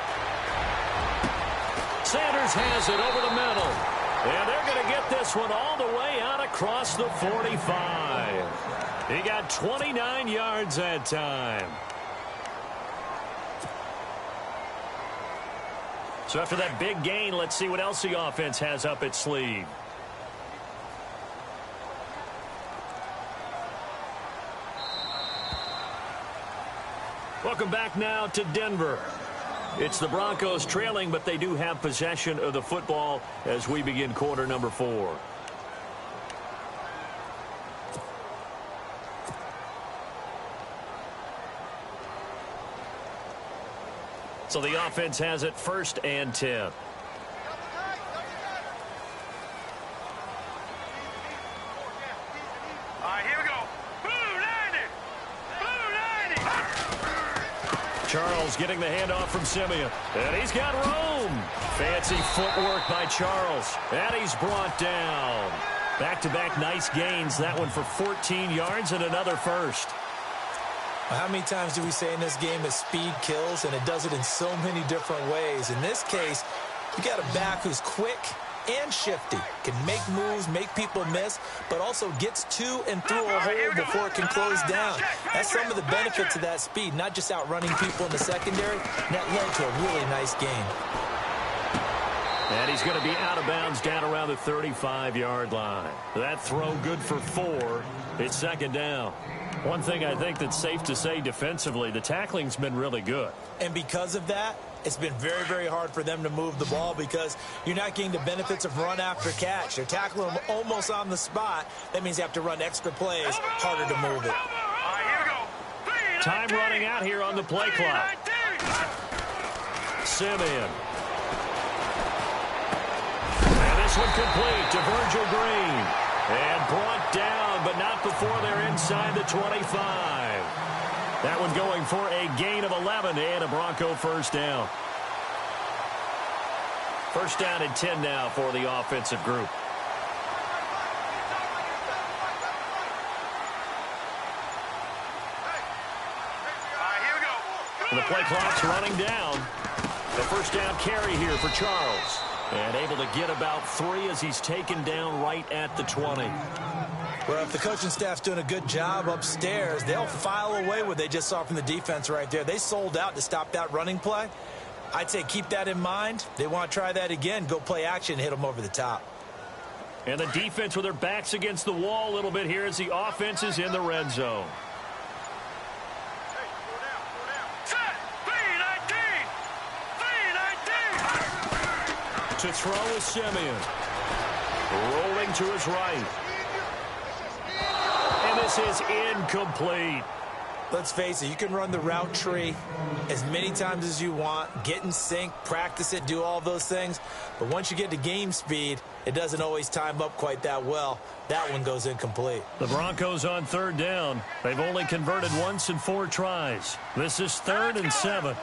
Sanders has it over the middle. And they're going to get this one all the way out across the 45. He got 29 yards that time. So after that big gain, let's see what else the offense has up its sleeve. Welcome back now to Denver. It's the Broncos trailing, but they do have possession of the football as we begin quarter number 4. So the offense has it 1st and 10. All right, here we go. Blue 90. Blue 90. Charles getting the handoff from Simeon. And he's got room. Fancy footwork by Charles. And he's brought down. Back-to-back nice gains. That one for 14 yards and another first. How many times do we say in this game that speed kills, and it does it in so many different ways? In this case, you got a back who's quick and shifty, can make moves, make people miss, but also gets to and through a hole before it can close down. That's some of the benefits of that speed, not just outrunning people in the secondary, and that led to a really nice game. And he's going to be out of bounds down around the 35-yard line. That throw good for 4. It's second down. One thing I think that's safe to say defensively, the tackling's been really good. And because of that, it's been very, very hard for them to move the ball because you're not getting the benefits of run after catch. They're tackling them almost on the spot. That means you have to run extra plays, harder to move it. All right, here we go. Time running out here on the play clock. Simeon. And this one complete to Virgil Green. And brought down, but not before they're inside the 25. That one going for a gain of 11 and a Bronco first down. First down and 10 now for the offensive group. And the play clock's running down. The first down carry here for Charles. And able to get about 3 as he's taken down right at the 20. Well, if the coaching staff's doing a good job upstairs, they'll file away what they just saw from the defense right there. They sold out to stop that running play. I'd say keep that in mind. They want to try that again. Go play action, hit them over the top. And the defense with their backs against the wall a little bit here as the offense is in the red zone. To throw is Simeon. Rolling to his right. And this is incomplete. Let's face it, you can run the route tree as many times as you want, get in sync, practice it, do all those things. But once you get to game speed, it doesn't always time up quite that well. That one goes incomplete. The Broncos on third down. They've only converted once in 4 tries. This is 3rd and 7.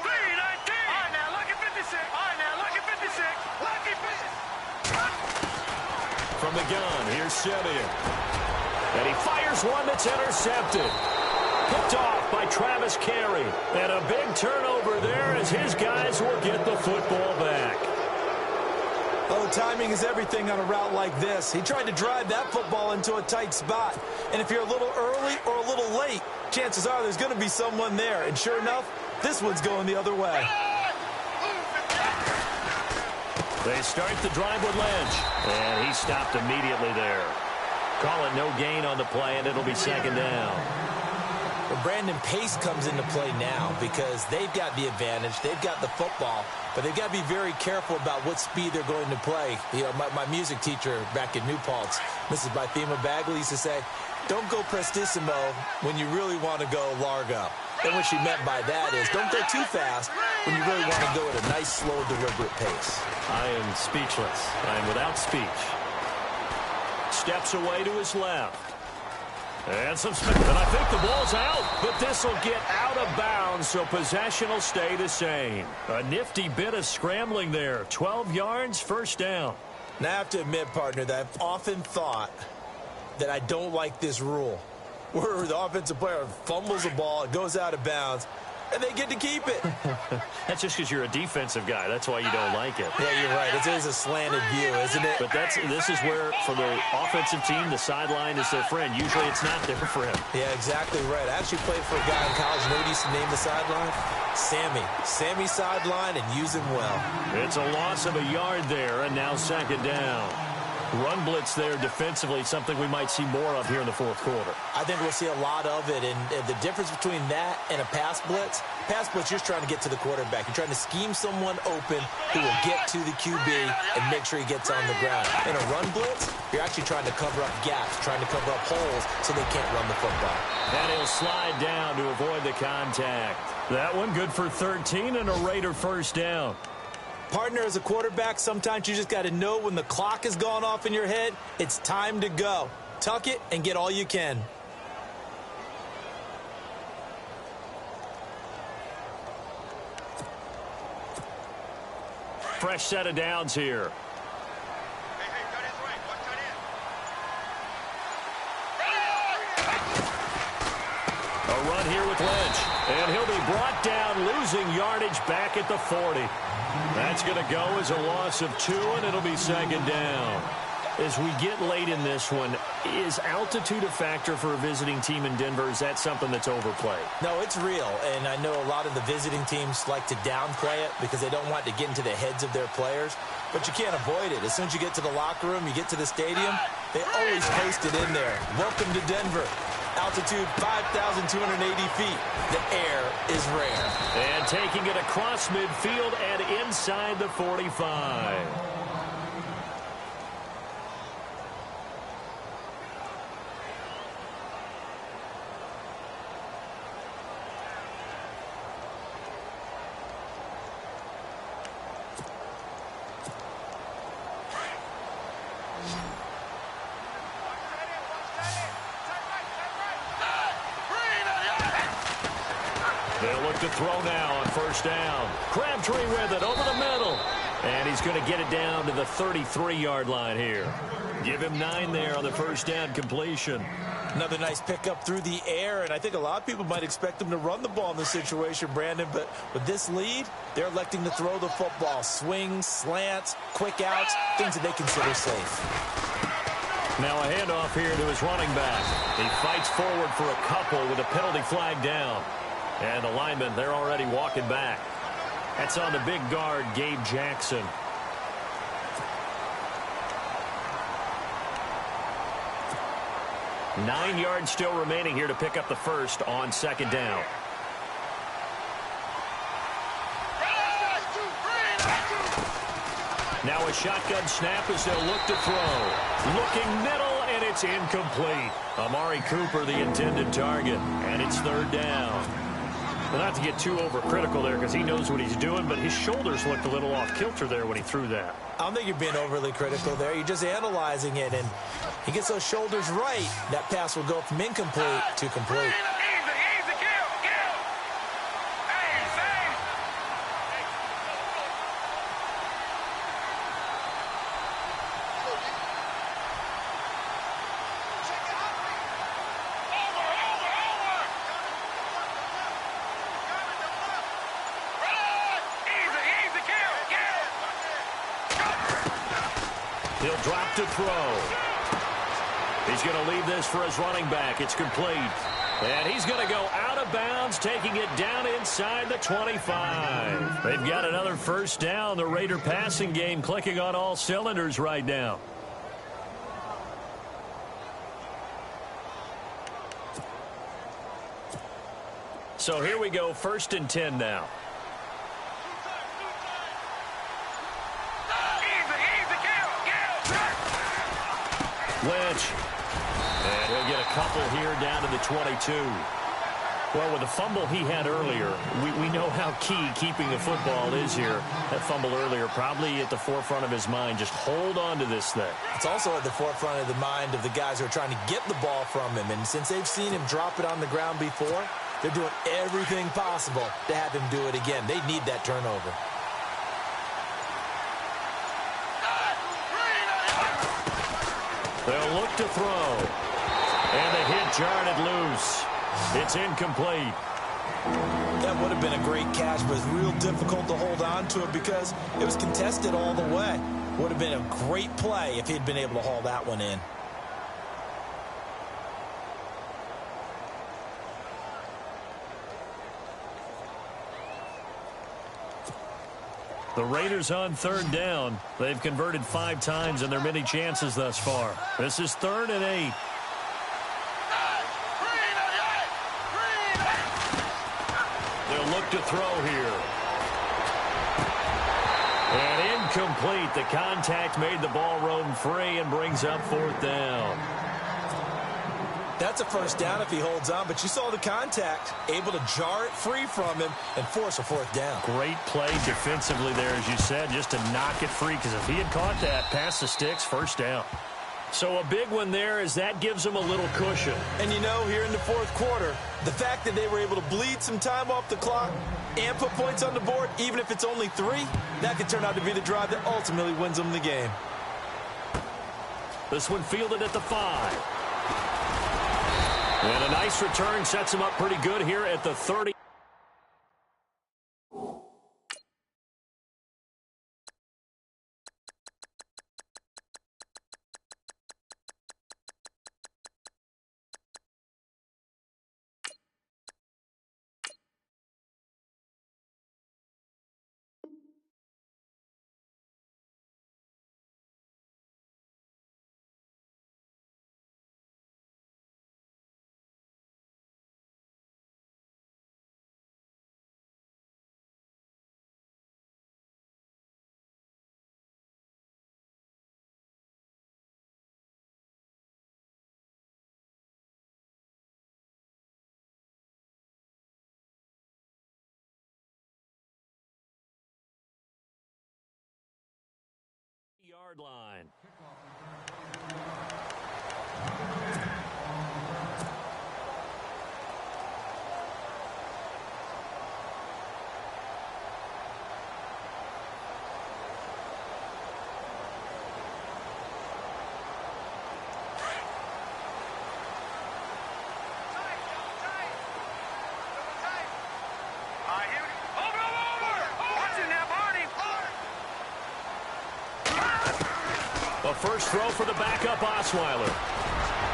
From the gun, here's Simeon. And he fires one that's intercepted. Picked off by Travis Carey. And a big turnover there as his guys will get the football back. Oh, timing is everything on a route like this. He tried to drive that football into a tight spot. And if you're a little early or a little late, chances are there's going to be someone there. And sure enough, this one's going the other way. They start the drive with Lynch, and he stopped immediately there. Call it no gain on the play, and it'll be second down. Well, Brandon, pace comes into play now because they've got the advantage. They've got the football, but they've got to be very careful about what speed they're going to play. You know, my music teacher back in New Paltz, Mrs. Bythema Bagley, used to say, don't go prestissimo when you really want to go largo. And what she meant by that is don't go too fast when you really want to go at a nice, slow, deliberate pace. I am speechless. I am without speech. Steps away to his left. And some spin. And I think the ball's out, but this will get out of bounds, so possession will stay the same. A nifty bit of scrambling there. 12 yards, first down. Now, I have to admit, partner, that I've often thought that I don't like this rule, where the offensive player fumbles the ball, it goes out of bounds, and they get to keep it. That's just because you're a defensive guy. That's why you don't like it. Yeah, you're right. It is a slanted view, isn't it? But this is where, for the offensive team, the sideline is their friend. Usually it's not there for him. Yeah, exactly right. I actually played for a guy in college. You know what he used to name the sideline? Sammy. Sammy sideline, and use him well. It's a loss of a yard there, and now second down. Run blitz there defensively, something we might see more of here in the fourth quarter. I think we'll see a lot of it, and the difference between that and a pass blitz, you're just trying to get to the quarterback. You're trying to scheme someone open who will get to the QB and make sure he gets on the ground. In a run blitz, you're actually trying to cover up gaps, trying to cover up holes so they can't run the football. And he'll slide down to avoid the contact. That one good for 13 and a Raider first down. Partner, as a quarterback, sometimes you just got to know when the clock has gone off in your head, it's time to go. Tuck it and get all you can. Fresh set of downs here. A run here with Lynch. And he'll be brought down, losing yardage back at the 40. That's going to go as a loss of 2, and it'll be second down. As we get late in this one, is altitude a factor for a visiting team in Denver? Is that something that's overplayed? No, it's real, and I know a lot of the visiting teams like to downplay it because they don't want to get into the heads of their players, but you can't avoid it. As soon as you get to the locker room, you get to the stadium, they always post it in there. Welcome to Denver. Altitude 5,280 feet. The air is rare. And taking it across midfield and inside the 45. They'll look to throw now on first down. Crabtree with it over the middle. And he's going to get it down to the 33-yard line here. Give him 9 there on the first down completion. Another nice pickup through the air, and I think a lot of people might expect him to run the ball in this situation, Brandon, but with this lead, they're electing to throw the football. Swings, slants, quick outs, things that they consider safe. Now a handoff here to his running back. He fights forward for a couple with a penalty flag down. And the linemen, they're already walking back. That's on the big guard, Gabe Jackson. Nine yards still remaining here to pick up the first on second down. Now a shotgun snap as they'll look to throw. Looking middle, and it's incomplete. Amari Cooper, the intended target, and it's third down. Well, not to get too overcritical there because he knows what he's doing, but his shoulders looked a little off kilter there when he threw that. I don't think you're being overly critical there. You're just analyzing it, and he gets those shoulders right. That pass will go from incomplete to complete. He'll drop to throw. He's going to leave this for his running back. It's complete. And he's going to go out of bounds, taking it down inside the 25. They've got another first down. The Raider passing game clicking on all cylinders right now. So here we go, 1st and 10 now. Lynch. And he'll get a couple here down to the 22. Well, with the fumble he had earlier, we know how key keeping the football is here. That fumble earlier probably at the forefront of his mind. Just hold on to this thing. It's also at the forefront of the mind of the guys who are trying to get the ball from him. And since they've seen him drop it on the ground before, they're doing everything possible to have him do it again. They need that turnover. They'll look to throw. And the hit jarred it loose. It's incomplete. That would have been a great catch, but it's real difficult to hold on to it because it was contested all the way. Would have been a great play if he'd been able to haul that one in. The Raiders on 3rd down. They've converted 5 times in their many chances thus far. This is 3rd and 8. They'll look to throw here. And incomplete. The contact made the ball roam free and brings up 4th down. That's a 1st down if he holds on, but you saw the contact, able to jar it free from him and force a 4th down. Great play defensively there, as you said, just to knock it free, because if he had caught that, past the sticks, 1st down. So a big one there, as that gives them a little cushion. And you know, here in the 4th quarter, the fact that they were able to bleed some time off the clock and put points on the board, even if it's only 3, that could turn out to be the drive that ultimately wins them the game. This one fielded at the 5. And a nice return sets him up pretty good here at the 30. Yard line. A first throw for the backup Osweiler.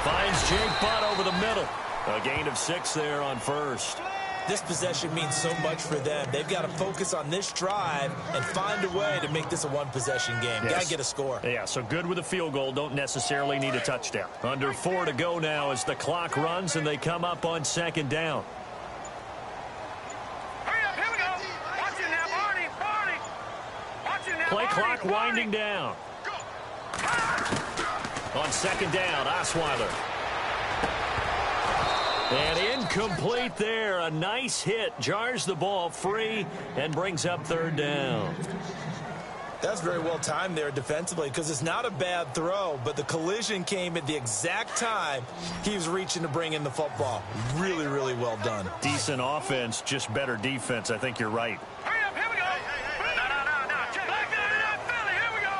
Finds Jake Butt over the middle. A gain of 6 there on 1st. This possession means so much for them. They've got to focus on this drive and find a way to make this a one-possession game. Yes. Got to get a score. Yeah, so good with a field goal. Don't necessarily need a touchdown. Under 4 to go now as the clock runs and they come up on 2nd down. Hurry up, here we go. Watch it now, Barney. Watch it now, Play Barney. clock winding down. On 2nd down, Osweiler. And incomplete there. A nice hit. Jars the ball free and brings up 3rd down. That's very well timed there defensively because it's not a bad throw, but the collision came at the exact time he was reaching to bring in the football. Really, really well done. Decent offense, just better defense. I think you're right. Hurry up, here we go. No. Check. Back there, Philly, here we go.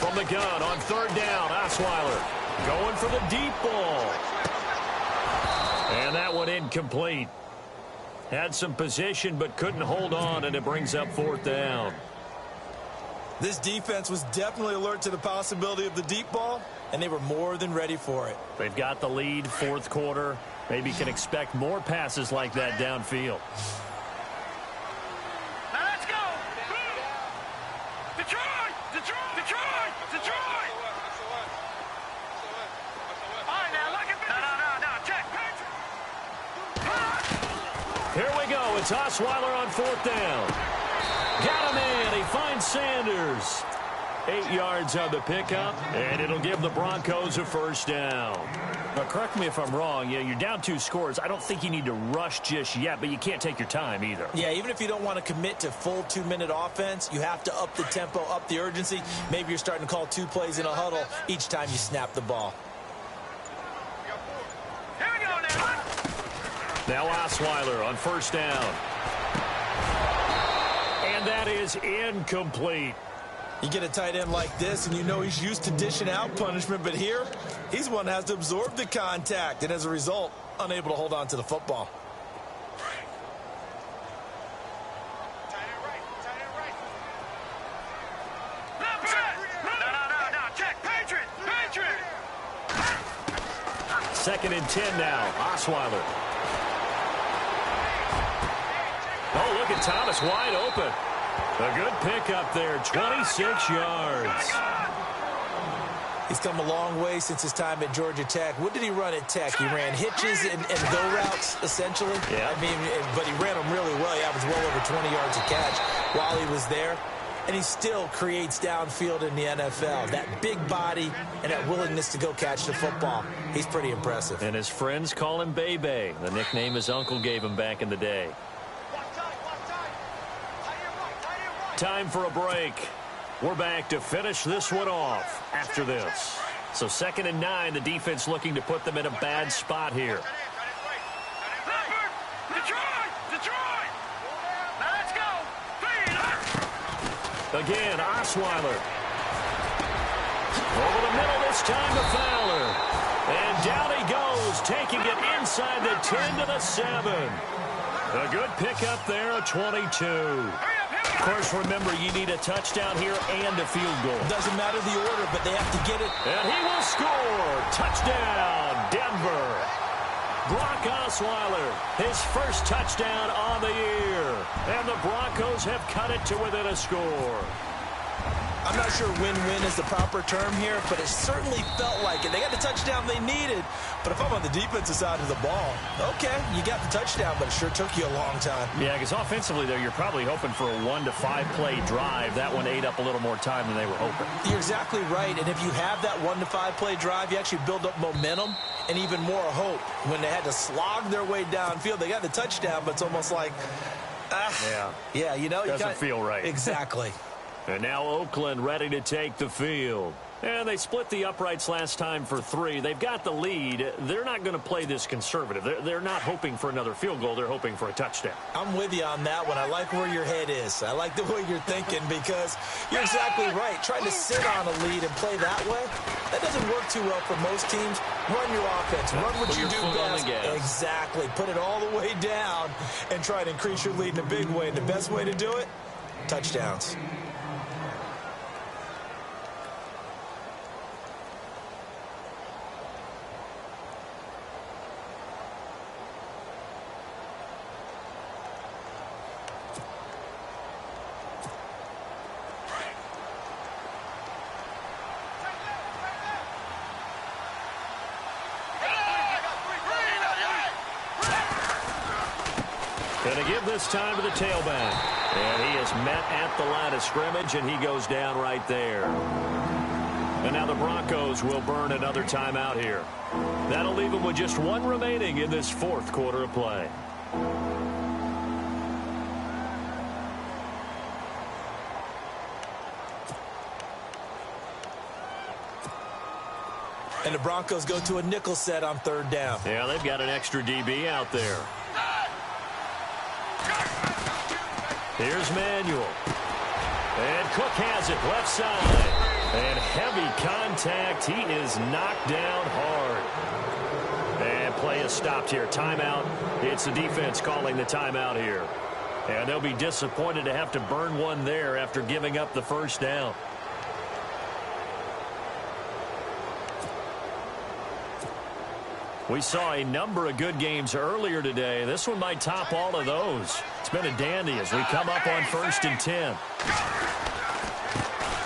From the gun on 3rd down, Osweiler going for the deep ball. And that one incomplete. Had some position but couldn't hold on, and it brings up 4th down. This defense was definitely alert to the possibility of the deep ball, and they were more than ready for it. They've got the lead, 4th quarter. Maybe can expect more passes like that downfield. Now let's go. Detroit. All right, now look at me. No. Check. it's Osweiler on 4th down. Got him in. He finds Sanders. 8 yards on the pickup, and it'll give the Broncos a 1st down. Now, correct me if I'm wrong. Yeah, you're down 2 scores. I don't think you need to rush just yet, but you can't take your time either. Yeah, even if you don't want to commit to full 2-minute offense, you have to up the tempo, up the urgency. Maybe you're starting to call 2 plays in a huddle each time you snap the ball. Here we go now. Now Osweiler on 1st down. And that is incomplete. You get a tight end like this, and you know he's used to dishing out punishment, but here, he's one that has to absorb the contact, and as a result, unable to hold on to the football. No, check. Patriot. 2nd and 10 now. Osweiler. Oh, look at Thomas wide open. A good pickup there, 26 yards. He's come a long way since his time at Georgia Tech. What did he run at Tech? He ran hitches and go routes, essentially. Yeah. I mean, but he ran them really well. He averaged well over 20 yards a catch while he was there. And he still creates downfield in the NFL. That big body and that willingness to go catch the football. He's pretty impressive. And his friends call him Bebe, the nickname his uncle gave him back in the day. Time for a break. We're back to finish this one off after this. So 2nd and 9, the defense looking to put them in a bad spot here. Detroit. Now let's go. Again, Osweiler. Over the middle this time to Fowler. And down he goes, taking it inside the 10 to the 7. A good pickup there, a 22. Of course, remember, you need a touchdown here and a field goal. Doesn't matter the order, but they have to get it. And he will score. Touchdown, Denver. Brock Osweiler, his first touchdown on the year. And the Broncos have cut it to within a score. I'm not sure win-win is the proper term here, but it certainly felt like it. They got the touchdown they needed, but if I'm on the defensive side of the ball, okay, you got the touchdown, but it sure took you a long time. Yeah, because offensively, though, you're probably hoping for a 1 to 5 play drive. That one ate up a little more time than they were hoping. You're exactly right, and if you have that 1 to 5 play drive, you actually build up momentum and even more hope. When they had to slog their way downfield, they got the touchdown, but it's almost like, yeah, you know, doesn't feel right. Exactly. And now Oakland ready to take the field. And they split the uprights last time for 3. They've got the lead. They're not going to play this conservative. They're not hoping for another field goal. They're hoping for a touchdown. I'm with you on that one. I like where your head is. I like the way you're thinking because you're exactly right. Trying to sit on a lead and play that way, that doesn't work too well for most teams. Run your offense. Run what you do best. Exactly. Put it all the way down and try to increase your lead in a big way. And the best way to do it, touchdowns. Going to give this time to the tailback. And he is met at the line of scrimmage, and he goes down right there. And now the Broncos will burn another timeout here. That'll leave them with just 1 remaining in this 4th quarter of play. And the Broncos go to a nickel set on 3rd down. Yeah, they've got an extra DB out there. Here's Manuel. And Cook has it left side. And heavy contact. He is knocked down hard. And play is stopped here. Timeout. It's the defense calling the timeout here. And they'll be disappointed to have to burn one there after giving up the 1st down. We saw a number of good games earlier today. This one might top all of those. It's been a dandy as we come up on 1st and 10.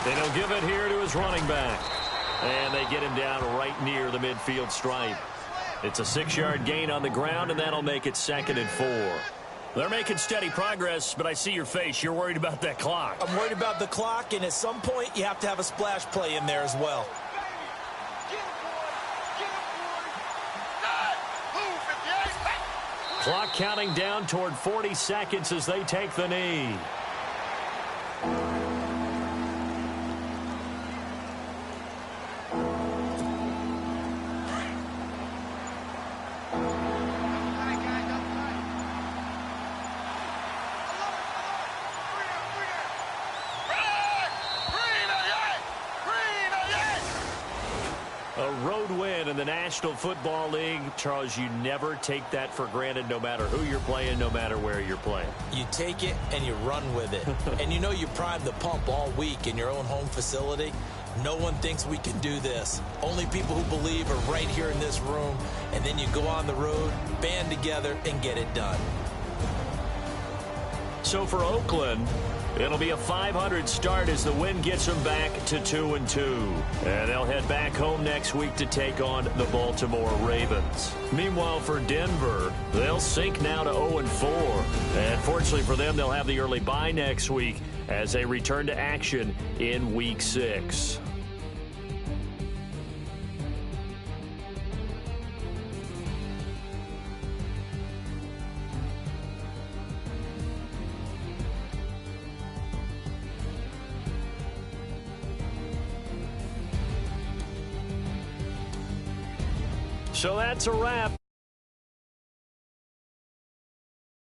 Then he'll give it here to his running back. And they get him down right near the midfield stripe. It's a 6-yard gain on the ground, and that'll make it 2nd and 4. They're making steady progress, but I see your face. You're worried about that clock. I'm worried about the clock, and at some point, you have to have a splash play in there as well. Clock counting down toward 40 seconds as they take the knee. A road win in the National Football League. Charles, you never take that for granted no matter who you're playing, no matter where you're playing. You take it and you run with it. And you know you primed the pump all week in your own home facility. No one thinks we can do this. Only people who believe are right here in this room. And then you go on the road, band together, and get it done. So for Oakland, it'll be a 500 start as the win gets them back to 2-2. And they'll head back home next week to take on the Baltimore Ravens. Meanwhile, for Denver, they'll sink now to 0-4. And fortunately for them, they'll have the early bye next week as they return to action in Week 6. So that's a wrap.